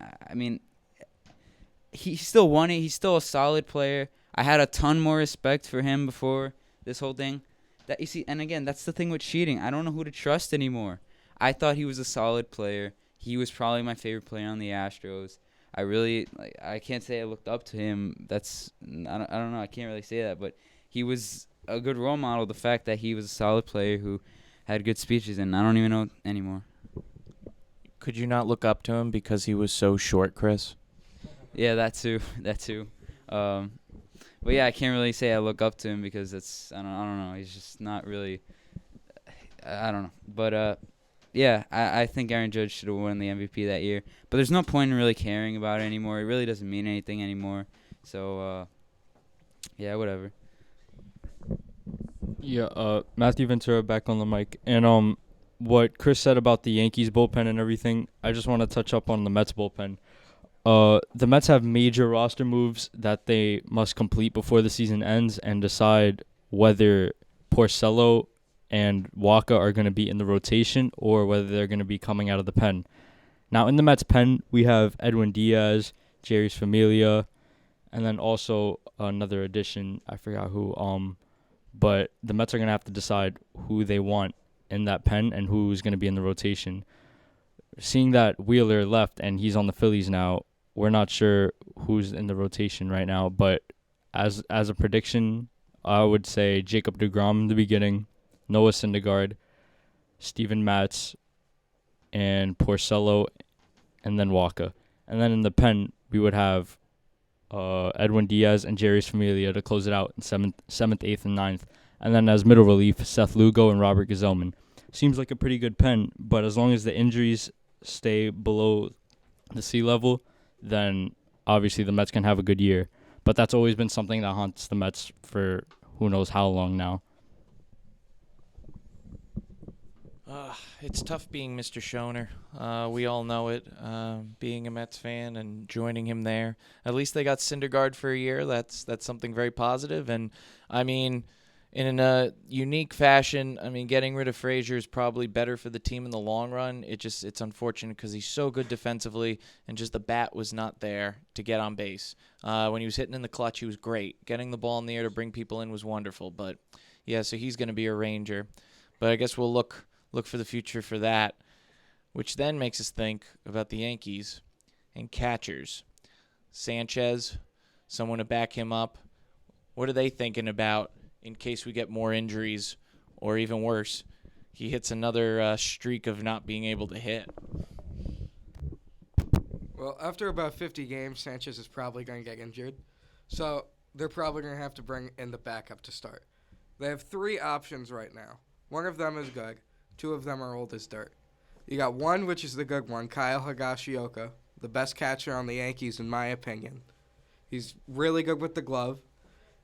he still won it. He's still a solid player. I had a ton more respect for him before this whole thing. That you see, and again, that's the thing with cheating. I don't know who to trust anymore. I thought he was a solid player. He was probably my favorite player on the Astros. I can't say I looked up to him. I don't know. I can't really say that, but he was a good role model. The fact that he was a solid player who had good speeches, and I don't even know anymore. Could you not look up to him because he was so short, Chris? Yeah, that too. But yeah, I can't really say I look up to him because I don't know. He's just not really. I don't know. But yeah, I think Aaron Judge should have won the MVP that year. But there's no point in really caring about it anymore. It really doesn't mean anything anymore. So yeah, whatever. Yeah, Matthew Ventura back on the mic. And what Chris said about the Yankees bullpen and everything, I just want to touch up on the Mets bullpen. The Mets have major roster moves that they must complete before the season ends and decide whether Porcello and Waka are going to be in the rotation or whether they're going to be coming out of the pen. Now, in the Mets pen, we have Edwin Diaz, Jerry's Familia, and then also another addition, I forgot who. But the Mets are going to have to decide who they want in that pen and who's going to be in the rotation. Seeing that Wheeler left and he's on the Phillies now, we're not sure who's in the rotation right now. But as a prediction, I would say Jacob deGrom in the beginning, Noah Syndergaard, Steven Matz, and Porcello, and then Waka. And then in the pen, we would have Edwin Diaz and Jerry's Familia to close it out in 7th, 8th, and 9th. And then as middle relief, Seth Lugo and Robert Gazelman. Seems like a pretty good pen, but as long as the injuries stay below the sea level, then obviously the Mets can have a good year. But that's always been something that haunts the Mets for who knows how long now. It's tough being Mr. Schoner. We all know it, being a Mets fan and joining him there. At least they got Syndergaard for a year. That's something very positive. And, I mean, in a unique fashion, I mean, getting rid of Frazier is probably better for the team in the long run. It's unfortunate because he's so good defensively, and just the bat was not there to get on base. When he was hitting in the clutch, he was great. Getting the ball in the air to bring people in was wonderful. But, yeah, so he's going to be a Ranger. But I guess we'll look for the future for that, which then makes us think about the Yankees and catchers. Sanchez, someone to back him up. What are they thinking about in case we get more injuries, or even worse, he hits another streak of not being able to hit? Well, after about 50 games, Sanchez is probably going to get injured. So they're probably going to have to bring in the backup to start. They have 3 options right now. One of them is good. 2 of them are old as dirt. You got one, which is the good one, Kyle Higashioka, the best catcher on the Yankees, in my opinion. He's really good with the glove.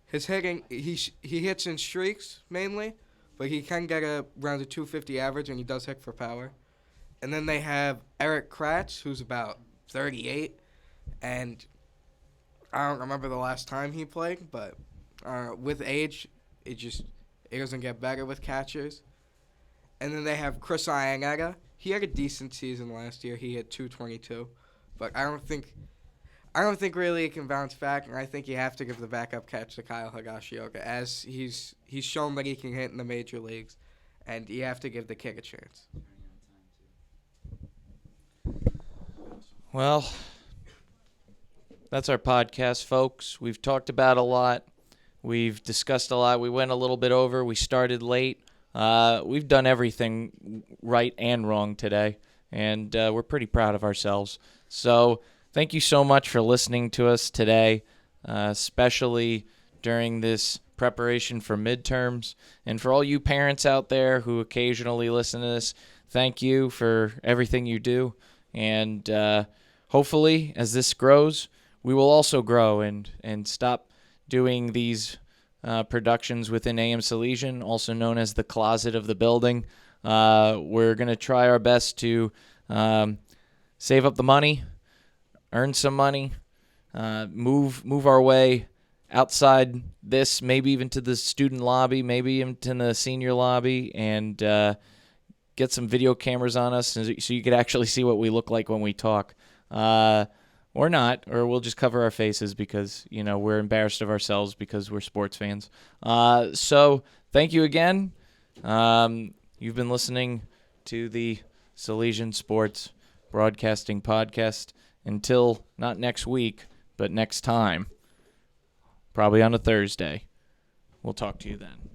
His hitting, he hits in streaks mainly, but he can get around a 250 average, and he does hit for power. And then they have Eric Kratz, who's about 38, and I don't remember the last time he played, but with age, it doesn't get better with catchers. And then they have Chris Iannetta. He had a decent season last year. He hit 222, but I don't think really he can bounce back, and I think you have to give the backup catch to Kyle Higashioka, as he's shown that he can hit in the major leagues, and you have to give the kid a chance. Well, that's our podcast, folks. We've talked about a lot. We've discussed a lot. We went a little bit over. We started late. We've done everything right and wrong today, and we're pretty proud of ourselves. So thank you so much for listening to us today, especially during this preparation for midterms. And for all you parents out there who occasionally listen to this, thank you for everything you do. And hopefully, as this grows, we will also grow and stop doing these productions within AM Salesian, also known as the closet of the building. We're going to try our best to save up the money, earn some money, move our way outside this, maybe even to the student lobby, maybe even to the senior lobby, and get some video cameras on us so you could actually see what we look like when we talk. Or not, or we'll just cover our faces because, we're embarrassed of ourselves because we're sports fans. So thank you again. You've been listening to the Salesian Sports Broadcasting Podcast. Until not next week, but next time, probably on a Thursday. We'll talk to you then.